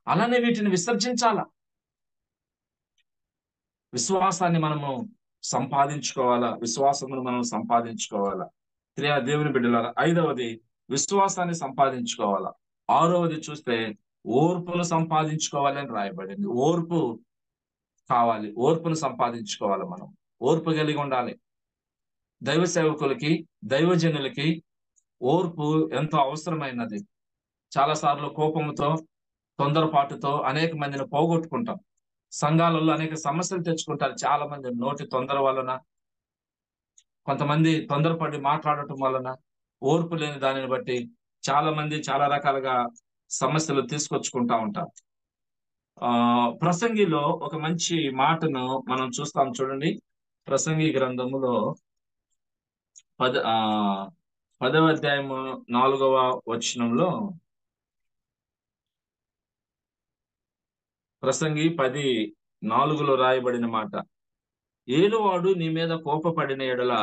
అలానే వీటిని విసర్జించాలా. విశ్వాసాన్ని మనము సంపాదించుకోవాలా. దేవుని బిడ్డలారా, 5వది విశ్వాసాన్ని సంపాదించుకోవాలా. 6వది చూస్తే ఓర్పును సంపాదించుకోవాలని రాయబడింది. ఓర్పు కావాలి. ఓర్పును సంపాదించుకోవాలి. మనం ఓర్పు కలిగి ఉండాలి. దైవ సేవకులకి, దైవజనులకి ఓర్పు ఎంతో అవసరమైనది. చాలాసార్లు కోపంతో, తొందరపాటుతో అనేక మందిని పోగొట్టుకుంటాం. సంఘాలలో అనేక సమస్యలు తెచ్చుకుంటారు చాలా మంది. నోటి తొందర వలన, కొంతమంది తొందరపడి మాట్లాడటం వలన, ఓర్పు లేని దానిని బట్టి చాలా మంది చాలా రకాలుగా సమస్యలు తీసుకొచ్చుకుంటా ఉంటారు. ప్రసంగిలో ఒక మంచి మాటను మనం చూస్తాం చూడండి. ప్రసంగి గ్రంథములో 10వ అధ్యాయము 4వ వచనంలో, ప్రసంగి 10:4 రాయబడిన మాట, ఏలువాడు నీ మీద కోపపడిన ఎడల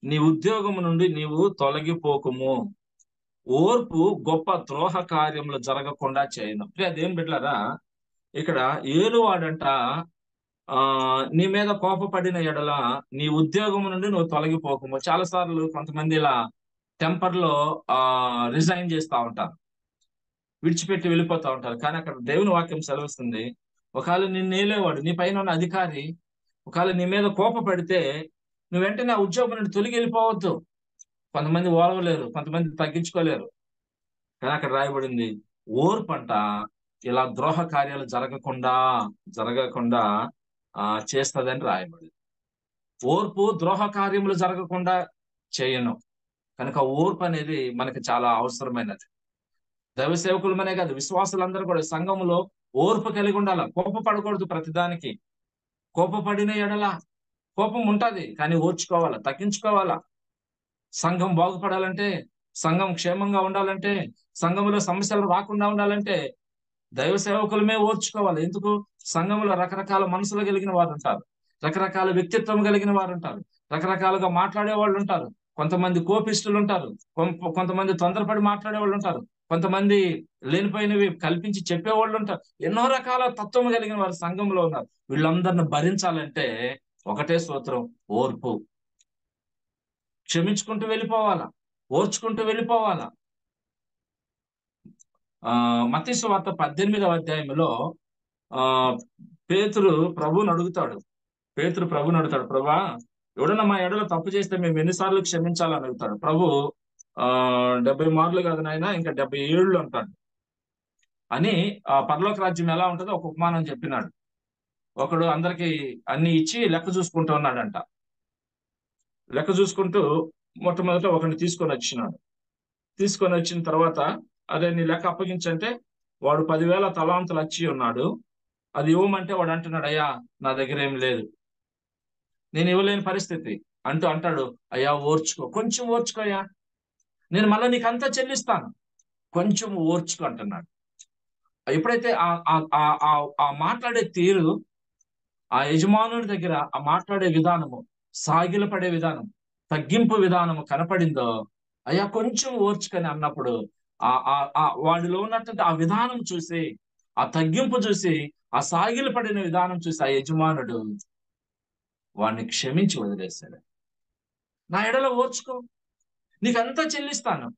నీ ఉద్యోగము నుండి నీవు తొలగిపోకుము, ఓర్పు గొప్ప ద్రోహ కార్యములు జరగకుండా చేయను. అదేం బిడ్డలారా, ఇక్కడ ఏలువాడంట నీ మీద కోపపడిన ఎడల నీ ఉద్యోగము నుండి నువ్వు తొలగిపోకము. చాలా సార్లు కొంతమంది ఇలా టెంపర్లో రిజైన్ చేస్తూ ఉంటారు, విడిచిపెట్టి వెళ్ళిపోతా ఉంటారు. కానీ అక్కడ దేవుని వాక్యం సెలవుస్తుంది, ఒకవేళ నిన్ను ఏలేవాడు, నీ పైన ఉన్న అధికారి ఒకవేళ నీ మీద కోపపడితే నువ్వు వెంటనే ఆ ఉద్యోగం నుండి తొలగి వెళ్ళిపోవద్దు. కొంతమంది ఓర్వలేరు, కొంతమంది తగ్గించుకోలేరు. కానీ అక్కడ రాయబడింది ఓర్పు అంట ఇలా ద్రోహ కార్యాలు జరగకుండా చేస్తుందని రాయబడింది. ఓర్పు ద్రోహ కార్యములు జరగకుండా చేయను. కనుక ఓర్పు అనేది మనకి చాలా అవసరమైనది. దైవ సేవకులమనే కాదు, విశ్వాసులందరూ కూడా సంఘములో ఓర్పు కలిగి ఉండాల. కోపపడకూడదు. ప్రతిదానికి కోపపడిన ఎడల, కోపం ఉంటది కానీ ఓర్చుకోవాలా, తగ్గించుకోవాలా. సంఘం బాగుపడాలంటే, సంఘం క్షేమంగా ఉండాలంటే, సంఘంలో సమస్యలు రాకుండా ఉండాలంటే దైవ సేవకులమే ఓర్చుకోవాలి. ఎందుకు? సంఘంలో రకరకాల మనసులు కలిగిన వారు ఉంటారు, రకరకాల వ్యక్తిత్వం కలిగిన వారు ఉంటారు, రకరకాలుగా మాట్లాడే వాళ్ళు ఉంటారు. కొంతమంది కోపిష్టులు ఉంటారు, కొంతమంది తొందరపడి మాట్లాడే వాళ్ళు ఉంటారు, కొంతమంది లేనిపోయినవి కల్పించి చెప్పేవాళ్ళు ఉంటారు. ఎన్నో రకాల తత్వం కలిగిన వారు సంఘంలో ఉన్నారు. వీళ్ళందరిని భరించాలంటే ఒకటే సూత్రం, ఓర్పు. క్షమించుకుంటూ వెళ్ళిపోవాలా, ఓర్చుకుంటూ వెళ్ళిపోవాలా. మత్తయి సువార్త 18వ అధ్యాయంలో పేతురు ప్రభువుని అడుగుతాడు. ప్రభా, ఎవడన్నా మా ఎడలో తప్పు చేస్తే మేము ఎన్నిసార్లు క్షమించాలని అడుగుతాడు. ప్రభు 70 మార్లు కాదు నాయన, ఇంకా 77 అంటాడు అని. పరలోక రాజ్యం ఎలా ఉంటుందో ఒక ఉపమానం చెప్పినాడు. ఒకడు అందరికి అన్ని ఇచ్చి లెక్క చూసుకుంటూ ఉన్నాడంట. లెక్క చూసుకుంటూ మొట్టమొదట ఒకరిని తీసుకొని వచ్చిన తర్వాత, అదే నీ లెక్క అప్పగించంటే వాడు 10,000 తలాంతులు వచ్చి ఉన్నాడు. అది ఇవ్వమంటే వాడు అంటున్నాడు, అయ్యా నా దగ్గర ఏం లేదు, నేను ఇవ్వలేని పరిస్థితి అంటాడు. అయ్యా ఓర్చుకో, కొంచెం ఓర్చుకోయా, నేను మళ్ళీ నీకు అంతా చెల్లిస్తాను, కొంచెం ఓర్చుకో అంటున్నాడు. ఎప్పుడైతే ఆ మాట్లాడే తీరు, ఆ యజమానుడి దగ్గర ఆ మాట్లాడే విధానము, సాగిలపడే విధానం, తగ్గింపు విధానము కనపడిందో, అయ్యా కొంచెం ఓర్చుకొని అన్నప్పుడు వాడిలో ఉన్నటువంటి ఆ విధానం చూసి, ఆ తగ్గింపు చూసి, ఆ సాగిలు పడిన విధానం చూసి ఆ యజమానుడు వాడిని క్షమించి వదిలేశాడు. నా ఎడలో ఓర్చుకో, నీకంతా చెల్లిస్తాను.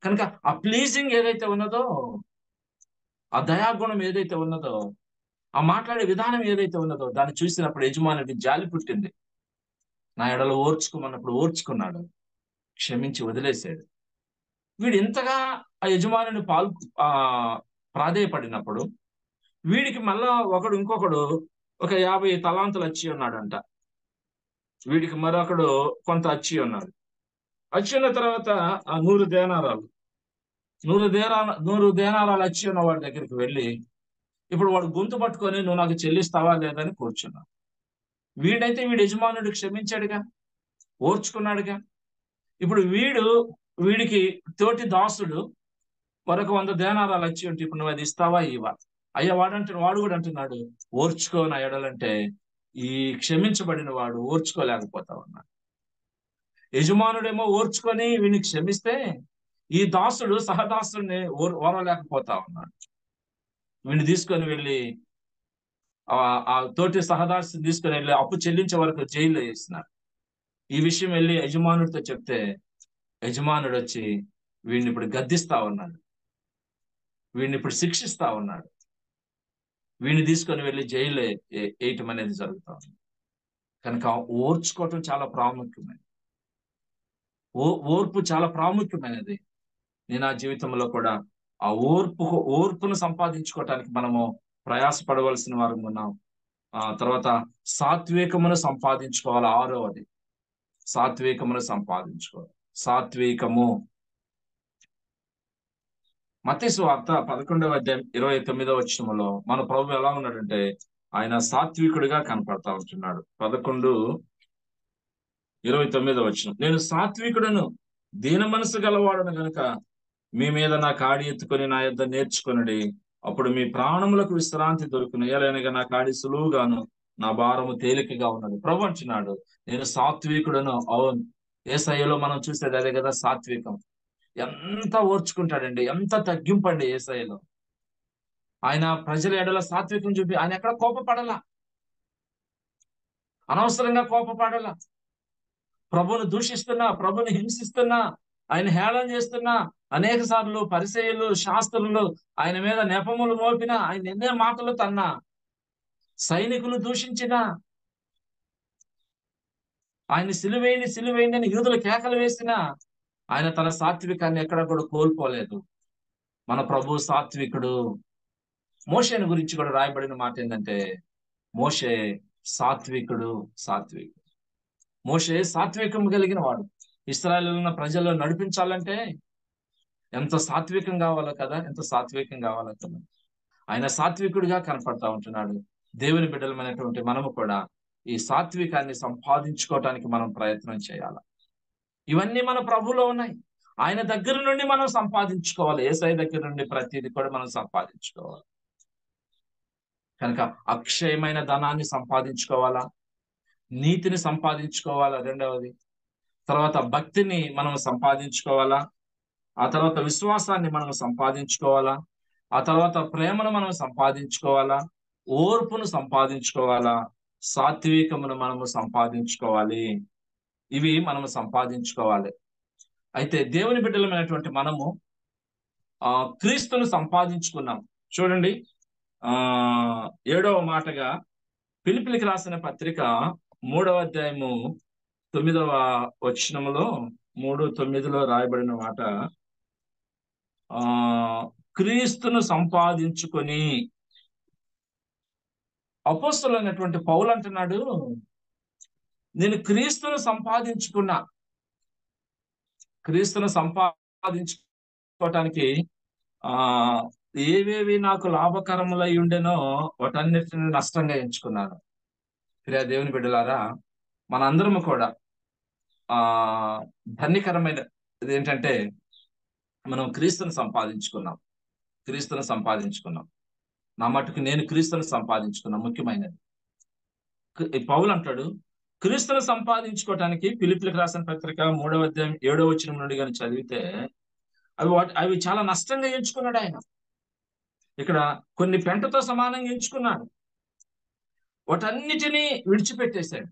కనుక ఆ ప్లీజింగ్ ఏదైతే ఉన్నదో, ఆ దయాగుణం ఏదైతే ఉన్నదో, ఆ మాట్లాడే విధానం ఏదైతే ఉన్నదో, దాన్ని చూసినప్పుడు యజమానుడికి జాలి పుట్టింది. నా ఎడలో ఓర్చుకోమన్నప్పుడు ఓర్చుకున్నాడు, క్షమించి వదిలేశాడు. వీడు ఇంతగా ఆ యజమానుని ప్రాధేయపడినప్పుడు వీడికి మళ్ళా ఇంకొకడు ఒక 50 తలాంతులు వచ్చి ఉన్నాడంట. వీడికి మరొకడు కొంత వచ్చి ఉన్నాడు. వచ్చి ఉన్న తర్వాత 100 దేనారాలు వచ్చి ఉన్న వాడి దగ్గరికి వెళ్ళి, ఇప్పుడు వాడు గొంతు పట్టుకొని నువ్వు నాకు చెల్లిస్తావా లేదని కూర్చున్నాడు. వీడి యజమానుడు క్షమించాడుగా, ఓర్చుకున్నాడుగా. ఇప్పుడు వీడికి తోటి దాసుడు మరొక 100 దేనారాలు వచ్చి ఉంటే, ఇప్పుడు నువ్వు అది ఇస్తావా ఇవ్వా? అయ్యా వాడు కూడా అంటున్నాడు, ఓర్చుకో నా ఎడలంటే ఈ క్షమించబడిన వాడు ఓర్చుకోలేకపోతా ఉన్నాడు. యజమానుడేమో ఓర్చుకొని వీడిని క్షమిస్తే, ఈ దాసుడు సహదాసుడిని ఓరలేకపోతా ఉన్నాడు. వీడిని తీసుకొని వెళ్ళి ఆ తోటి సహదాసుని తీసుకొని వెళ్ళి అప్పు చెల్లించే వరకు జైల్లో వేసినారు. ఈ విషయం వెళ్ళి యజమానుడితో చెప్తే, యజమానుడు వచ్చి వీడిని ఇప్పుడు గద్దిస్తా ఉన్నాడు, వీడిని ఇప్పుడు శిక్షిస్తా ఉన్నాడు. వీడిని తీసుకొని వెళ్ళి జైల్లో వేయటం అనేది జరుగుతా ఉంది. కనుక ఓర్చుకోవటం చాలా ప్రాముఖ్యమైనది. ఓర్పు చాలా ప్రాముఖ్యమైనది. నేను ఆ జీవితంలో కూడా ఆ ఓర్పును సంపాదించుకోవటానికి మనము ప్రయాసపడవలసిన వారు ఉన్నాం. తర్వాత సాత్వికమును సంపాదించుకోవాలి. 6వది సాత్వికమును సంపాదించుకోవాలి. సాత్వికము. మత్తయి సువార్త 11వ అధ్యాయం 29వ వచనములో మన ప్రభు ఎలా ఉన్నాడంటే, ఆయన సాత్వికుడిగా కనపడతా ఉంటున్నాడు. 11:29 వచనం, నేను సాత్వికుడను, దీన మనసు గలవాడను గనుక మీ మీద నా కాడి ఎత్తుకొని నా యొద్ద నేర్చుకొనుడి, అప్పుడు మీ ప్రాణములకు విశ్రాంతి దొరుకును. ఏలైనగా నా కాడి సులువుగాను నా భారము తేలికగా ఉన్నది. ప్రభు అంటున్నాడు, నేను సాత్వికుడను. అవును, యేసయ్యలో మనం చూసేది అదే కదా సాత్వికం. ఎంత ఓర్చుకుంటాడండి, ఎంత తగ్గింపండి యేసయ్యలో. ఆయన ప్రజల ఎడల సాత్వికం చూపి ఆయన ఎక్కడ కోపపడలా, అనవసరంగా కోపపడలా. ప్రభుని దూషిస్తున్నా, ప్రభుని హింసిస్తున్నా, ఆయన హేళన చేస్తున్నా, అనేక సార్లు పరిసయ్యులు శాస్త్రులు ఆయన మీద నెపములు మోపినా, ఆయన ఎన్నో మాటలు తన్నా, సైనికులు దూషించినా, ఆయన సిలువేయండి అని యూదులు కేకలు వేసినా, ఆయన తన సాత్వికాన్ని ఎక్కడ కూడా కోల్పోలేదు. మన ప్రభు సాత్వికుడు. మోషేని గురించి కూడా రాయబడిన మాట ఏంటంటే, మోషే సాత్వికుడు. మోషే సాత్వికం కలిగిన వాడు. ఇశ్రాయేలులో ఉన్న ప్రజల్లో నడిపించాలంటే ఎంత సాత్వికం కావాలో కదా, ఆయన సాత్వికుడిగా కనపడతా ఉంటున్నాడు. దేవుని బిడ్డలమైనటువంటి మనము కూడా ఈ సాత్వికాన్ని సంపాదించుకోవటానికి మనం ప్రయత్నం చేయాలి. ఇవన్నీ మన ప్రభులో ఉన్నాయి. ఆయన దగ్గర నుండి మనం సంపాదించుకోవాలి. యేసయ్య దగ్గర నుండి ప్రతిదీ కూడా మనం సంపాదించుకోవాలి. కనుక అక్షయమైన ధనాన్ని సంపాదించుకోవాలా, నీతిని సంపాదించుకోవాలా, 2వది. తర్వాత భక్తిని మనం సంపాదించుకోవాలా, ఆ తర్వాత విశ్వాసాన్ని మనం సంపాదించుకోవాలా, ఆ తర్వాత ప్రేమను మనం సంపాదించుకోవాలా, ఓర్పును సంపాదించుకోవాలా, సాత్వికమును మనము సంపాదించుకోవాలి. ఇవి మనం సంపాదించుకోవాలి. అయితే దేవుని బిడ్డలమైనటువంటి మనము క్రీస్తును సంపాదించుకున్నాం. చూడండి, 7వ మాటగా ఫిలిప్పీలకు రాసిన పత్రిక 3వ అధ్యాయము 9వ వచనములో 3:9 రాయబడిన మాట, క్రీస్తును సంపాదించుకొని, అపోస్తలుడైనటువంటి పౌలు అంటున్నాడు, నేను క్రీస్తును సంపాదించుకున్నా. క్రీస్తును సంపాదించుకోవటానికి ఏవేవి నాకు లాభకరములై ఉండెనో వాటన్నిటిని నష్టంగా ఎంచుకున్నాను. ప్రియ దేవుని బిడ్డలారా, మనందరము కూడా ధన్యకరమైనది ఏంటంటే మనం క్రీస్తును సంపాదించుకున్నాం. క్రీస్తును సంపాదించుకున్నాం. నా మటుకు నేను క్రీస్తును సంపాదించుకున్నా. ముఖ్యమైనది పౌలు అంటాడు, క్రీస్తును సంపాదించుకోవటానికి ఫిలిప్పీలకు రాసిన పత్రిక 3వ అధ్యాయం 7వ వచనం నుండి కానీ చదివితే అవి చాలా నష్టంగా ఎంచుకున్నాడు ఆయన. ఇక్కడ కొన్ని పెంటతో సమానంగా ఎంచుకున్నాడు. వాటన్నిటినీ విడిచిపెట్టేశాడు.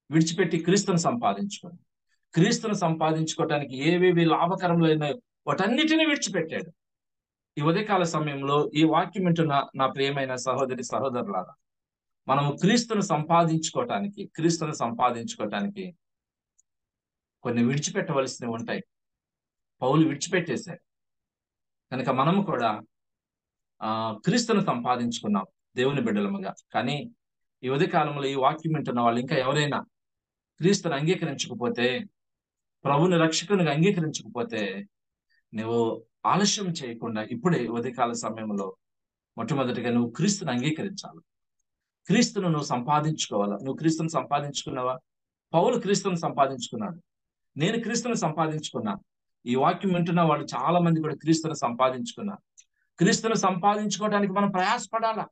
విడిచిపెట్టి క్రీస్తును సంపాదించుకున్నాడు. క్రీస్తును సంపాదించుకోవటానికి ఏవేవి లాభకరములైనాయో వాటన్నిటినీ విడిచిపెట్టాడు. ఈ ఉదయకాల సమయంలో ఈ వాక్యం వింటున్న నా ప్రియమైన సహోదరి సహోదరులారా, మనము క్రీస్తును సంపాదించుకోవటానికి కొన్ని విడిచిపెట్టవలసినవి ఉంటాయి. పౌలు విడిచిపెట్టేశాడు. కనుక మనము కూడా క్రీస్తును సంపాదించుకున్నాం దేవుని బిడ్డలముగా. కానీ ఈ ఉదయకాలంలో ఈ వాక్యం వింటున్న వాళ్ళు ఇంకా ఎవరైనా క్రీస్తును అంగీకరించకపోతే, ప్రభుని రక్షకునిగా అంగీకరించకపోతే, నువ్వు ఆలస్యం చేయకుండా ఇప్పుడే ఉదయకాల సమయంలో మొట్టమొదటిగా నువ్వు క్రీస్తును అంగీకరించాలి. క్రీస్తును నువ్వు సంపాదించుకోవాలా. నువ్వు క్రీస్తును సంపాదించుకున్నావా? పౌలు క్రీస్తును సంపాదించుకున్నాడు. నేను క్రీస్తును సంపాదించుకున్నా. ఈ వాక్యం వింటున్న వాళ్ళు చాలా మంది కూడా క్రీస్తును సంపాదించుకున్నారు. క్రీస్తును సంపాదించుకోవడానికి మనం ప్రయాసపడాలా.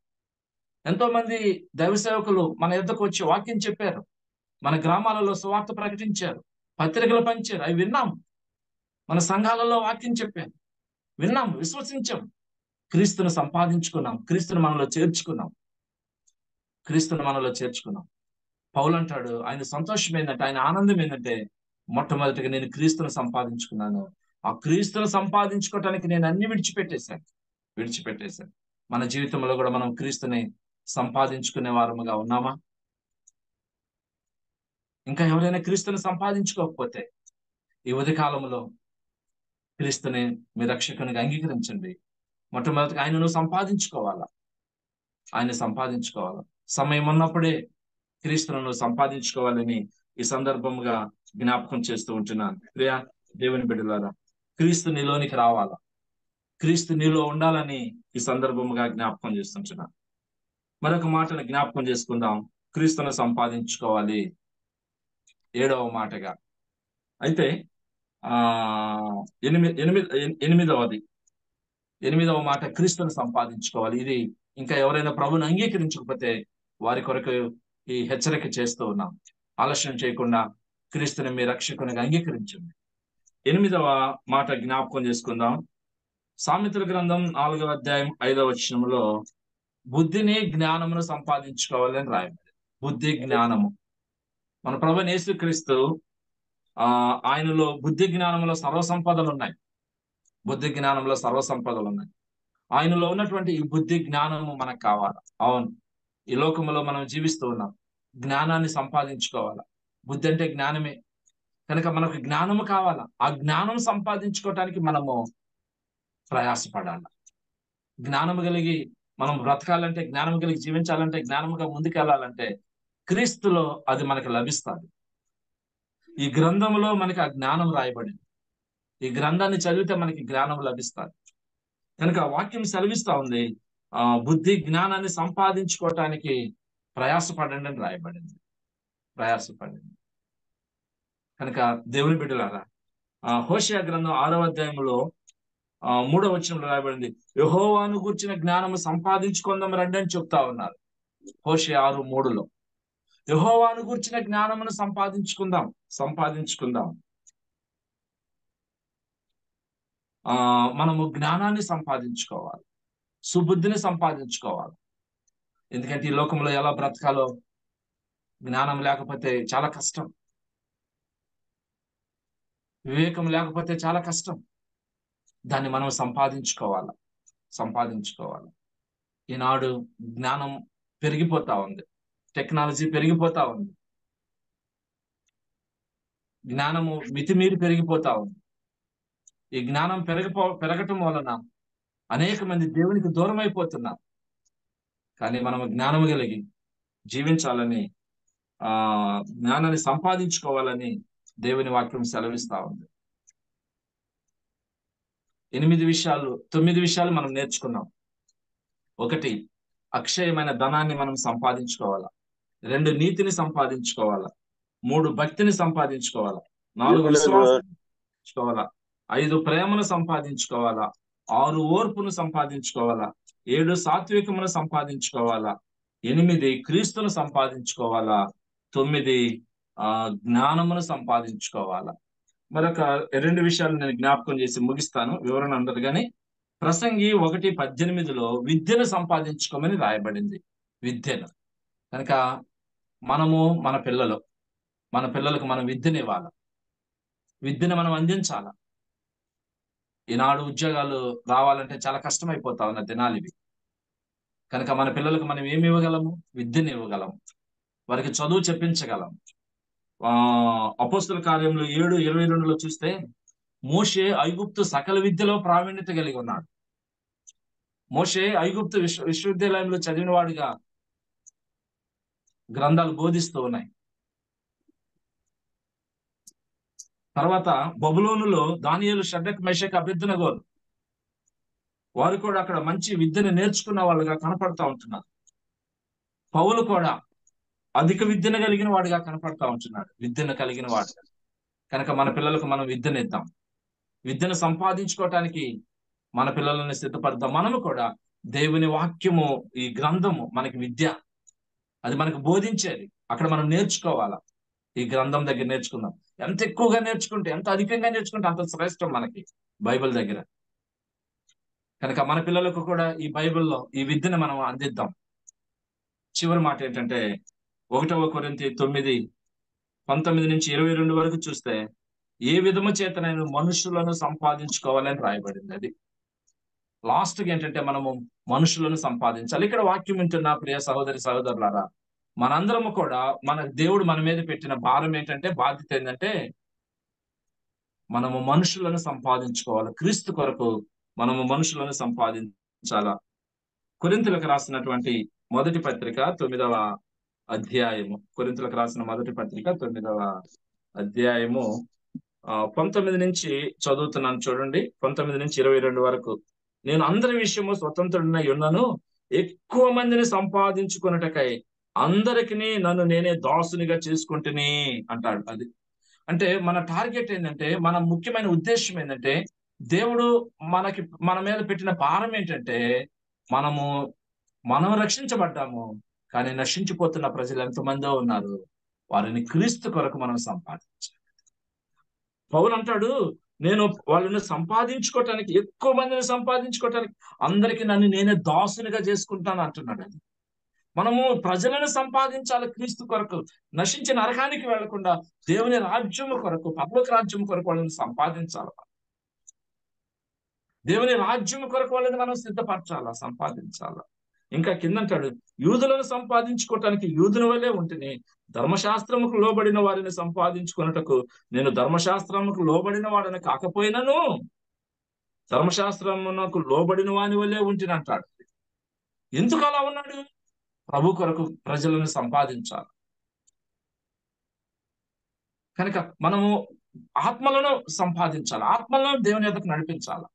ఎంతో మంది దైవ సేవకులు మన యొద్దకు వచ్చి వాక్యం చెప్పారు. మన గ్రామాలలో సువార్త ప్రకటించారు, పత్రికలు పంచారు. అవి విన్నాము. మన సంఘాలలో వాక్యం చెప్పారు, విన్నాము, విశ్వసించాం. క్రీస్తును సంపాదించుకున్నాం. క్రీస్తును మనలో చేర్చుకున్నాం. పౌలు అంటాడు, ఆయన సంతోషం ఏంటంటే, ఆయన ఆనందం ఏంటంటే, మొట్టమొదటిగా నేను క్రీస్తును సంపాదించుకున్నాను. ఆ క్రీస్తును సంపాదించుకోవటానికి నేను అన్ని విడిచిపెట్టేశాను. మన జీవితంలో కూడా మనం క్రీస్తుని సంపాదించుకునే వారముగా ఉన్నామా? ఇంకా ఎవరైనా క్రీస్తుని సంపాదించుకోకపోతే ఈ ఉదయకాలంలో క్రీస్తుని మీ రక్షకునిగా అంగీకరించండి. మొట్టమొదటిగా ఆయనను సంపాదించుకోవాలా. సమయం ఉన్నప్పుడే క్రీస్తును సంపాదించుకోవాలని ఈ సందర్భంగా జ్ఞాపకం చేస్తూ ఉంటున్నాను. ప్రియా దేవుని బిడ్డలారా, క్రీస్తు నీలోనికి రావాలా, క్రీస్తు నీలో ఉండాలని ఈ సందర్భంగా జ్ఞాపకం చేస్తుంటున్నాను. మరొక మాటను జ్ఞాపకం చేసుకుందాం. క్రీస్తును సంపాదించుకోవాలి 7వ మాటగా. అయితే 8వ మాట క్రీస్తును సంపాదించుకోవాలి. ఇది ఇంకా ఎవరైనా ప్రభుని అంగీకరించకపోతే వారి కొరకు ఈ హెచ్చరిక చేస్తూ ఉన్నాం. ఆలస్యం చేయకుండా క్రీస్తుని మీ రక్షకునిగా అంగీకరించండి. 8వ మాట జ్ఞాపకం చేసుకుందాం. సామెతల గ్రంథం 4వ అధ్యాయం 5వ వచనంలో బుద్ధిని జ్ఞానమును సంపాదించుకోవాలని రాయబడింది. బుద్ధి జ్ఞానము. మన ప్రభువైన యేసుక్రీస్తు ఆయనలో బుద్ధి జ్ఞానంలో సర్వసంపదలు ఉన్నాయి. ఆయనలో ఉన్నటువంటి ఈ బుద్ధి జ్ఞానము మనకు కావాలి. అవును, ఈ లోకంలో మనం జీవిస్తూ ఉన్నాం. జ్ఞానాన్ని సంపాదించుకోవాలా. బుద్ధి అంటే జ్ఞానమే. కనుక మనకు జ్ఞానము కావాలా. ఆ జ్ఞానం సంపాదించుకోవటానికి మనము ప్రయాసపడాలి. జ్ఞానము కలిగి మనం బ్రతకాలంటే, జ్ఞానం కలిగి జీవించాలంటే, జ్ఞానముగా ముందుకెళ్ళాలంటే క్రీస్తులో అది మనకు లభిస్తుంది. ఈ గ్రంథంలో మనకి ఆ జ్ఞానం రాయబడింది. ఈ గ్రంథాన్ని చదివితే మనకి జ్ఞానం లభిస్తుంది. కనుక వాక్యం సెలవిస్తా ఉంది, బుద్ధి జ్ఞానాన్ని సంపాదించుకోవటానికి ప్రయాసపడండి అని రాయబడింది. కనుక దేవుని బిడ్డలారా, హోషేయ గ్రంథం 6వ అధ్యాయంలో 3వ వచనంలో రాయబడింది, యెహోవాను గూర్చిన జ్ఞానము సంపాదించుకుందాం రండి అని చెప్తా ఉన్నారు. హోషేయ 6:3లో యెహోవాను గూర్చిన జ్ఞానమును సంపాదించుకుందాం. మనము జ్ఞానాన్ని సంపాదించుకోవాలి, సుబుద్ధిని సంపాదించుకోవాలి. ఎందుకంటే ఈ లోకంలో ఎలా బ్రతకాలో జ్ఞానం లేకపోతే చాలా కష్టం. వివేకం లేకపోతే చాలా కష్టం. దాన్ని మనం సంపాదించుకోవాలి. ఈనాడు జ్ఞానం పెరిగిపోతా ఉంది, టెక్నాలజీ పెరిగిపోతా ఉంది, జ్ఞానము మితిమీరి పెరిగిపోతా ఉంది. ఈ జ్ఞానం పెరగటం వలన అనేక మంది దేవునికి దూరం అయిపోతున్నారు. కానీ మనము జ్ఞానము కలిగి జీవించాలని, జ్ఞానాన్ని సంపాదించుకోవాలని దేవుని వాక్యం సెలవిస్తా ఉంది. 9 విషయాలు మనం నేర్చుకున్నాం. 1, అక్షయమైన ధనాన్ని మనం సంపాదించుకోవాలా. 2, నీతిని సంపాదించుకోవాలా. 3, భక్తిని సంపాదించుకోవాలా. 4, విశ్వాసం సంపాదించుకోవాలా. 5, ప్రేమను సంపాదించుకోవాలా. 6, ఓర్పును సంపాదించుకోవాలా. 7, సాత్వికమును సంపాదించుకోవాలా. 8, క్రీస్తును సంపాదించుకోవాలా. 9, జ్ఞానమును సంపాదించుకోవాలా. మరొక 2 విషయాలు నేను జ్ఞాపకం చేసి ముగిస్తాను, వివరణ ఉండదు. కానీ ప్రసంగి 1:18 విద్యను సంపాదించుకోమని రాయబడింది. విద్యను కనుక మనము మన పిల్లలకు మనం విద్యను ఇవ్వాలి, విద్యను మనం అందించాల. ఈనాడు ఉద్యోగాలు రావాలంటే చాలా కష్టమైపోతా ఉన్న దినాలు ఇవి. కనుక మన పిల్లలకు మనం ఏమి ఇవ్వగలము? విద్యను ఇవ్వగలము, వారికి చదువు చెప్పించగలము. అపోస్తుల కార్యములు 7:22 చూస్తే మోషే ఐగుప్తు సకల విద్యలో ప్రావీణ్యత కలిగి ఉన్నాడు. మోషే ఐగుప్తు విశ్వవిద్యాలయంలో చదివిన వాడిగా గ్రంథాలు బోధిస్తూ ఉన్నాయి. తర్వాత బబులోనులో దానియేలు, షడ్రక్, మెషక్, అబేద్నెగోలు వారు కూడా అక్కడ మంచి విద్యను నేర్చుకున్న వాళ్ళుగా కనపడతా ఉంటున్నారు. పౌలు కూడా అధిక విద్యను కలిగిన వాడిగా కనపడతా ఉంటున్నాడు, విద్యను కలిగిన వాడు. కనుక మన పిల్లలకు మనం విద్యను ఇద్దాం, విద్యను సంపాదించుకోవటానికి మన పిల్లలని సిద్ధపడతాం. మనము కూడా దేవుని వాక్యము, ఈ గ్రంథము మనకి విద్య, అది మనకు బోధించేది. అక్కడ మనం నేర్చుకోవాలా, ఈ గ్రంథం దగ్గర నేర్చుకుందాం. ఎంత ఎక్కువగా నేర్చుకుంటే, ఎంత అధికంగా నేర్చుకుంటే అంత శ్రేష్టం మనకి బైబిల్ దగ్గర. కనుక మన పిల్లలకు కూడా ఈ బైబిల్లో ఈ విద్యను మనం అందిద్దాం. చివరి మాట ఏంటంటే 1 కొరింథీ 9:19-22 వరకు చూస్తే ఏ విధము చేతనైనా మనుషులను సంపాదించుకోవాలని రాయబడింది. అది లాస్ట్కి ఏంటంటే మనము మనుషులను సంపాదించాలి. ఇక్కడ వాక్యం వింటున్న ప్రియ సహోదరి సహోదరులారా, మనందరము కూడా దేవుడు మన మీద పెట్టిన భారం ఏంటంటే, బాధ్యత ఏంటంటే మనము మనుషులను సంపాదించుకోవాలి. క్రీస్తు కొరకు మనము మనుషులను సంపాదించాలా. కొరింథీయులకు రాసినటువంటి మొదటి పత్రిక 9వ అధ్యాయము, కొరింథీయులకు రాసిన మొదటి పత్రిక 9వ అధ్యాయము 19 నుంచి చదువుతున్నాను చూడండి. 19-22 వరకు. నేను అందరి విషయము స్వతంత్రుడినై ఉన్నాను, ఎక్కువ మందిని సంపాదించుకున్నటకై అందరికి నన్ను నేనే దాసునిగా చేసుకుంటుని అంటాడు. అది అంటే మన టార్గెట్ ఏంటంటే, మన ముఖ్యమైన ఉద్దేశం ఏంటంటే, దేవుడు మన మీద పెట్టిన భారం ఏంటంటే, మనం రక్షించబడ్డాము, కానీ నశించిపోతున్న ప్రజలు ఎంతమందో ఉన్నారు, వారిని క్రీస్తు కొరకు మనం సంపాదించాలి. పౌలు అంటాడు, నేను వాళ్ళని సంపాదించుకోవటానికి, ఎక్కువ మందిని సంపాదించుకోవటానికి అందరికీ నన్ను నేనే దాసునిగా చేసుకుంటాను అంటున్నాడు. అది మనము ప్రజలను సంపాదించాలి క్రీస్తు కొరకు, నశించి నరకానికి వెళ్లకుండా దేవుని రాజ్యము కొరకు, పరలోక రాజ్యం కొరకు వాళ్ళని సంపాదించాలి. దేవుని రాజ్యం కొరకు వాళ్ళని మనం సిద్ధపరచాలా, సంపాదించాలా. ఇంకా కిందంటాడు, యూదులను సంపాదించుకోవటానికి యూదుని వల్లే ఉంటేనే, ధర్మశాస్త్రముకు లోబడిన వారిని సంపాదించుకున్నటకు నేను ధర్మశాస్త్రముకు లోబడిన వాడిని కాకపోయినను ధర్మశాస్త్రమునకు లోబడిన వాని వల్లే ఉంటేనంటాడు. ఎందుకు అలా ఉన్నాడు? ప్రభు కొరకు ప్రజలను సంపాదించాలి. కనుక మనము ఆత్మలను సంపాదించాలి, ఆత్మలను దేవుని యొద్దకు నడిపించాలి.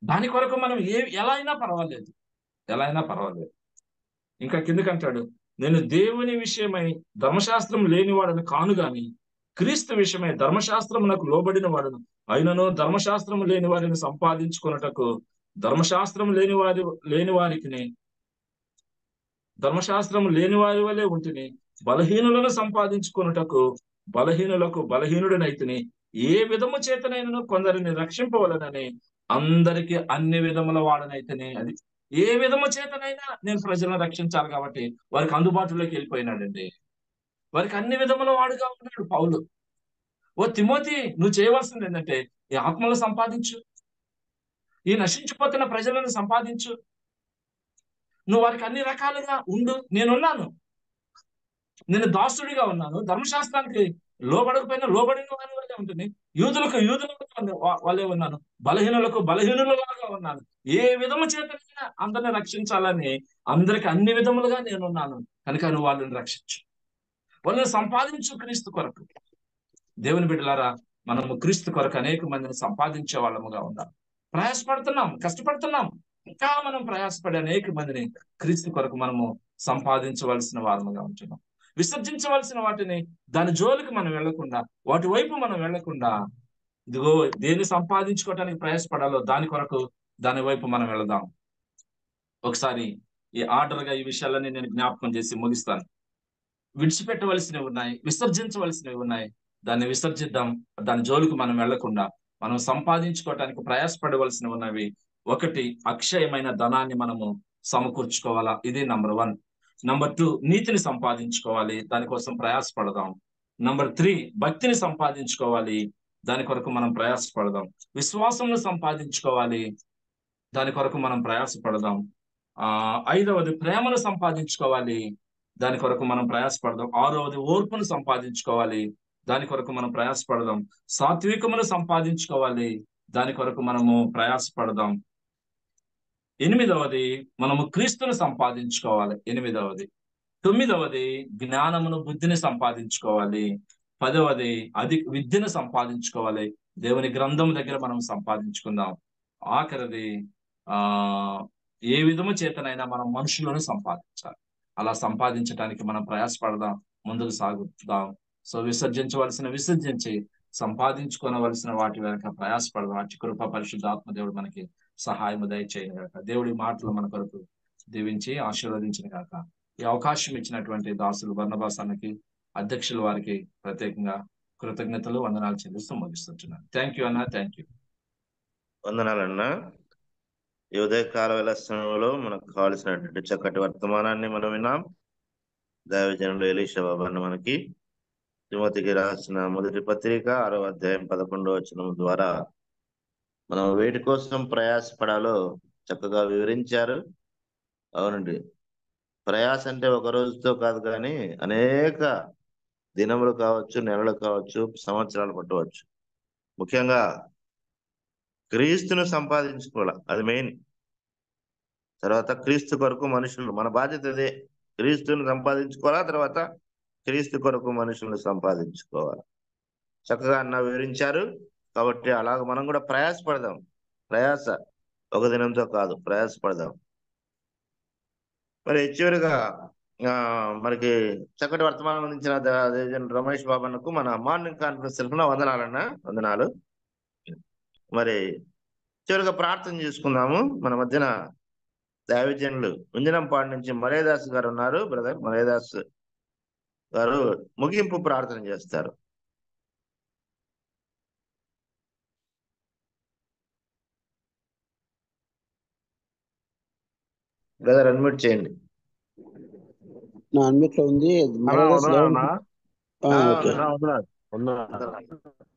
దాని కొరకు మనం ఎలా అయినా పర్వాలేదు. ఇంకా కిందకంటాడు, నేను దేవుని విషయమై ధర్మశాస్త్రం లేనివాడని కాను గాని క్రీస్తు విషయమై ధర్మశాస్త్రమునకు లోబడిన వాడును అయినను ధర్మశాస్త్రము లేని వారిని సంపాదించుకున్నటకు ధర్మశాస్త్రం లేని వారి వలె ఉంటుని బలహీనులను సంపాదించుకున్నటకు బలహీనులకు బలహీనుడినైతిని, ఏ విధము చేతనైనను కొందరిని రక్షింపవలనని అందరికి అన్ని విధముల వాడనైతేనే. అది ఏ విధము చేతనైనా నేను ప్రజలను రక్షించాలి కాబట్టి వారికి అందుబాటులోకి వెళ్ళిపోయినాడండి. వారికి అన్ని విధముల వాడుగా ఉన్నాడు పౌలు. ఓ తిమోతి, నువ్వు చేయవలసింది ఏంటంటే ఈ ఆత్మలు సంపాదించు, ఈ నశించిపోతున్న ప్రజలను సంపాదించు, నువ్వు వారికి అన్ని రకాలుగా ఉండు. నేనున్నాను, నేను దాసుడిగా ఉన్నాను, ధర్మశాస్త్రానికి లోబడకపోయినా లోబడిన వారి వల్లే ఉంటుంది, యూదులకు వాళ్ళే ఉన్నాను, బలహీనులకు బలహీనులుగా ఉన్నాను. ఏ విధము చేతనైనా అందరిని రక్షించాలని అందరికి అన్ని విధములుగా నేనున్నాను కనుక నువ్వు వాళ్ళని రక్షించు, వాళ్ళని సంపాదించు క్రీస్తు కొరకు. దేవుని బిడ్డలారా, మనము క్రీస్తు కొరకు అనేక మందిని సంపాదించే వాళ్ళముగా ఉండాలి. ప్రయాసపడుతున్నాం, కష్టపడుతున్నాం, ఇంకా మనం ప్రయాసపడి అనేక మందిని క్రీస్తు కొరకు మనము సంపాదించవలసిన వారముగా ఉంటున్నాం. విసర్జించవలసిన వాటిని దాని జోలికి మనం వెళ్లకుండా, వాటి వైపు మనం వెళ్లకుండా, ఇదిగో దేన్ని సంపాదించుకోవటానికి ప్రయాసపడాలో దాని కొరకు దాని వైపు మనం వెళదాం. ఒకసారి ఈ ఆర్డర్గా ఈ విషయాలన్నీ నేను జ్ఞాపకం చేసి ముగిస్తాను. విడిచిపెట్టవలసినవి ఉన్నాయి, విసర్జించవలసినవి ఉన్నాయి. దాన్ని విసర్జిద్దాం. దాని జోలికి మనం వెళ్లకుండా మనం సంపాదించుకోవటానికి ప్రయాసపడవలసినవి ఉన్నవి. ఒకటి, అక్షయమైన ధనాన్ని మనము సమకూర్చుకోవాలా, ఇది నంబర్ 1. నంబర్ 2, నీతిని సంపాదించుకోవాలి, దానికోసం ప్రయాసపడదాం. నంబర్ 3, భక్తిని సంపాదించుకోవాలి, దాని కొరకు మనం ప్రయాసపడదాం. విశ్వాసంను సంపాదించుకోవాలి, దాని కొరకు మనం ప్రయాసపడదాం. 5వది, ప్రేమను సంపాదించుకోవాలి, దాని కొరకు మనం ప్రయాసపడదాం. 6వది, ఓర్పును సంపాదించుకోవాలి, దాని కొరకు మనం ప్రయాసపడదాం. సాత్వికమును సంపాదించుకోవాలి, దాని కొరకు మనము ప్రయాసపడదాం. 8వది, మనము క్రీస్తును సంపాదించుకోవాలి, 8వది. 9వది, జ్ఞానమును బుద్ధిని సంపాదించుకోవాలి. 10వది, విద్యను సంపాదించుకోవాలి, దేవుని గ్రంథం దగ్గర మనం సంపాదించుకుందాం. ఆఖరిది, ఏ విధము చేతనైనా మనం మనుషులను సంపాదించాలి. అలా సంపాదించడానికి మనం ప్రయాసపడదాం, ముందుకు సాగుదాం. సో విసర్జించవలసిన విసర్జించి సంపాదించుకోవలసిన వాటి వెనక ప్రయాసపడదాం. అట్టి కృప పరిశుద్ధాత్మ దేవుడు మనకి సహాయము దయచేయను గాక. దేవుడి మాటలు మన కొరకు దీవించి ఆశీర్వదించిన గాక. ఈ అవకాశం ఇచ్చినటువంటి దాసులు బర్నబాసానికి, అధ్యక్షుల వారికి ప్రత్యేకంగా కృతజ్ఞతలు, వందనాలు చెల్లిస్తూ ముగిస్తున్నాను. థ్యాంక్ యూ అన్న, థ్యాంక్ యూ. వందనాలన్నా. ఈ ఉదయకాల వేళ సమయంలో మనకు కావలసినటువంటి చక్కటి వర్తమానాన్ని మనం విన్నాం. దైవజనుడు ఎలీషా బాబు అన్న మనకి తిమోతికి రాసిన మొదటి పత్రిక 6వ అధ్యాయం 11వ వచనం ద్వారా మనం వేటి కోసం ప్రయాసపడాలో చక్కగా వివరించారు. అవునండి, ప్రయాస అంటే ఒక రోజుతో కాదు, కానీ అనేక దినములు కావచ్చు, నెలలు కావచ్చు, సంవత్సరాలు పట్టవచ్చు. ముఖ్యంగా క్రీస్తును సంపాదించుకోవాలి, అది మెయిన్. తర్వాత క్రీస్తు కొరకు మనుషులు, మన బాధ్యత అదే. క్రీస్తుని సంపాదించుకోవాలా, తర్వాత క్రీస్తు కొరకు మనుషులను సంపాదించుకోవాలి. చక్కగా అన్న వివరించారు. కాబట్టి అలాగ మనం కూడా ప్రయాసపడదాం. ప్రయాస ఒక దినంతో కాదు, ప్రయాసపడదాం. మరి చివరిగా మనకి చక్కటి వర్తమానం అందించిన రమేష్ బాబన్నకు మన మార్నింగ్ కాన్ఫరెన్స్ తరఫున వందనాలన్నా, వందనాలు. మరి చివరిగా ప్రార్థన చేసుకుందాము. మన మధ్యన దైవజనులు ఉంజనంపాడు నుంచి మలయదాస్ గారు ఉన్నారు. బ్రదర్ మలయదాస్ గారు ముగింపు ప్రార్థన చేస్తారు. బ్రదర్ అన్మ్యూట్ చేయండి. నా అన్మిట్ లో ఉంది.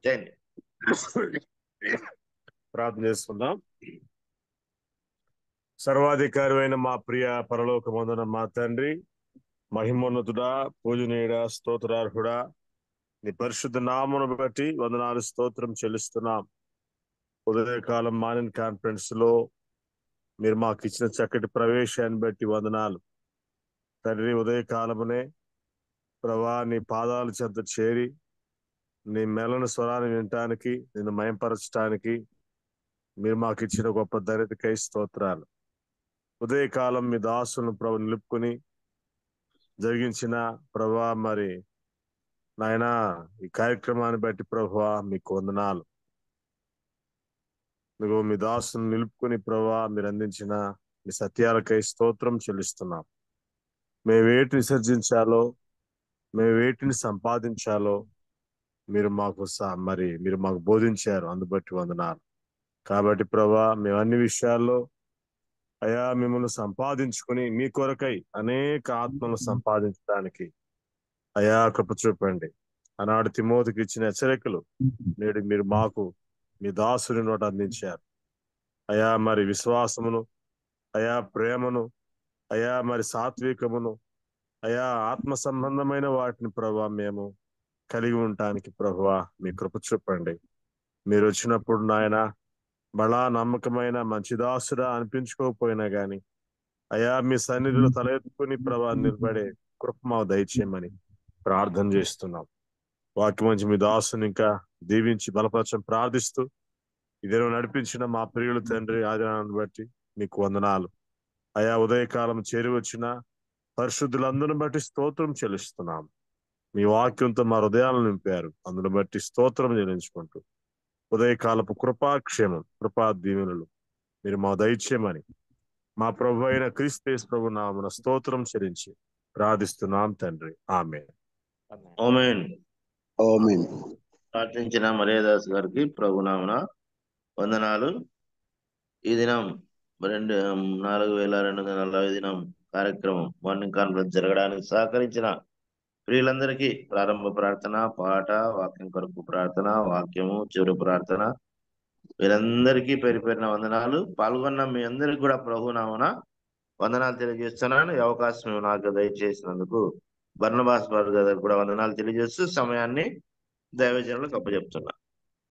చేయండి. ప్రార్థన చేసుకుందాం. సర్వాధికారి అయిన మా ప్రియ పరలోకమందున మా తండ్రి, మహిమోన్నతుడా, పూజనీయుడా, స్తోత్రార్హుడా, నీ పరిశుద్ధ నామమును బట్టి వందనాలు, స్తోత్రం చెల్లిస్తున్నాం. ఉదయకాలం మార్నింగ్ కాన్ఫరెన్స్ లో మీరు మాకు ఇచ్చిన చక్కటి ప్రవేశాన్ని బట్టి వందనాలు తండ్రి. ఉదయకాలమునే ప్రభా నీ పాదాల చెంత చేరి నీ మెల్లని స్వరాన్ని వినటానికి, నిన్ను మయంపరచడానికి మీరు మాకు ఇచ్చిన గొప్ప ధన్యతకై స్తోత్రాలు. ఉదయకాలం మీ దాసులను ప్రభు నిలుపుకొని జరిగించిన ప్రభా మరి నాయనా ఈ కార్యక్రమాన్ని బట్టి ప్రభువా మీకు వందనాలు. నువ్వు మీ దాసును నిలుపుకొని ప్రభా మీరు అందించిన మీ సత్యాలకై స్తోత్రం చెల్లిస్తున్నాం. మేము వేటిని విసర్జించాలో, మేము వేటిని సంపాదించాలో మీరు మాకు బోధించారు. అందుబట్టి వందనాలు. కాబట్టి ప్రభా మేము అన్ని విషయాల్లో అయా మిమ్మల్ని సంపాదించుకొని మీ కొరకై అనేక ఆత్మలను సంపాదించడానికి అయా కృప చూపండి. ఆనాడు తిమోతికి ఇచ్చిన హెచ్చరికలు నేడు మీరు మాకు మీ దాసుని నోట అందించారు. అయా మరి విశ్వాసమును, అయా ప్రేమను, అయా మరి సాత్వికమును, అయా ఆత్మ సంబంధమైన వాటిని ప్రభా మేము కలిగి ఉండటానికి ప్రభువా మీ కృప చూపండి. మీరు వచ్చినప్పుడు నాయన బలా నమ్మకమైన మంచి దాసుడా అనిపించుకోకపోయినా గాని అయా మీ సన్నిధిలో తల ఎత్తుకుని ప్రభా నిలబడే కృప మాకు దయచేయమని ప్రార్థన చేస్తున్నాం. వాక్యం మంచి మీ దాసుని ఇంకా దీవించి బలపరచం ప్రార్థిస్తూ ఇదే నడిపించిన మా ప్రియులు తండ్రి ఆదినాన్ని బట్టి మీకు వందనాలు. అయా ఉదయకాలం చేరి వచ్చిన పరిశుద్ధులందరిని బట్టి స్తోత్రం చెల్లిస్తున్నాం. మీ వాక్యంతో మా హృదయాలను నింపారు, అందును బట్టి స్తోత్రం చెల్లించుకుంటూ ఉదయకాలపు కృపాక్షేమం, కృపా దీవెనలు మీరు మా దయచేయమని మా ప్రభు అయిన క్రీస్తు యేసు ప్రభు నామమున స్తోత్రం చెల్లించి ప్రార్థిస్తున్నాం తండ్రి. ఆమేన్. ఆమేన్. ఆమేన్. ప్రార్థించిన మరియదాస్ గారికి ప్రభునామన వందనాలు. ఈ దినం 4240 దినం కార్యక్రమం మార్నింగ్ కాన్ఫరెన్స్ జరగడానికి సహకరించిన ప్రియులందరికీ ప్రారంభ ప్రార్థన, పాట, వాక్యం కొరకు ప్రార్థన, వాక్యము, చివరి ప్రార్థన, వీరందరికీ పేరు పేరిన వందనాలు. పాల్గొన్న మీ అందరికి కూడా ప్రభునామన వందనాలు తెలియజేస్తున్నాను. ఈ అవకాశం నాకు దయచేసినందుకు బర్నబాస్ గారికి కూడా వందనాలు తెలియజేస్తూ సమయాన్ని దైవజనులకు అప్పచెప్తున్నా.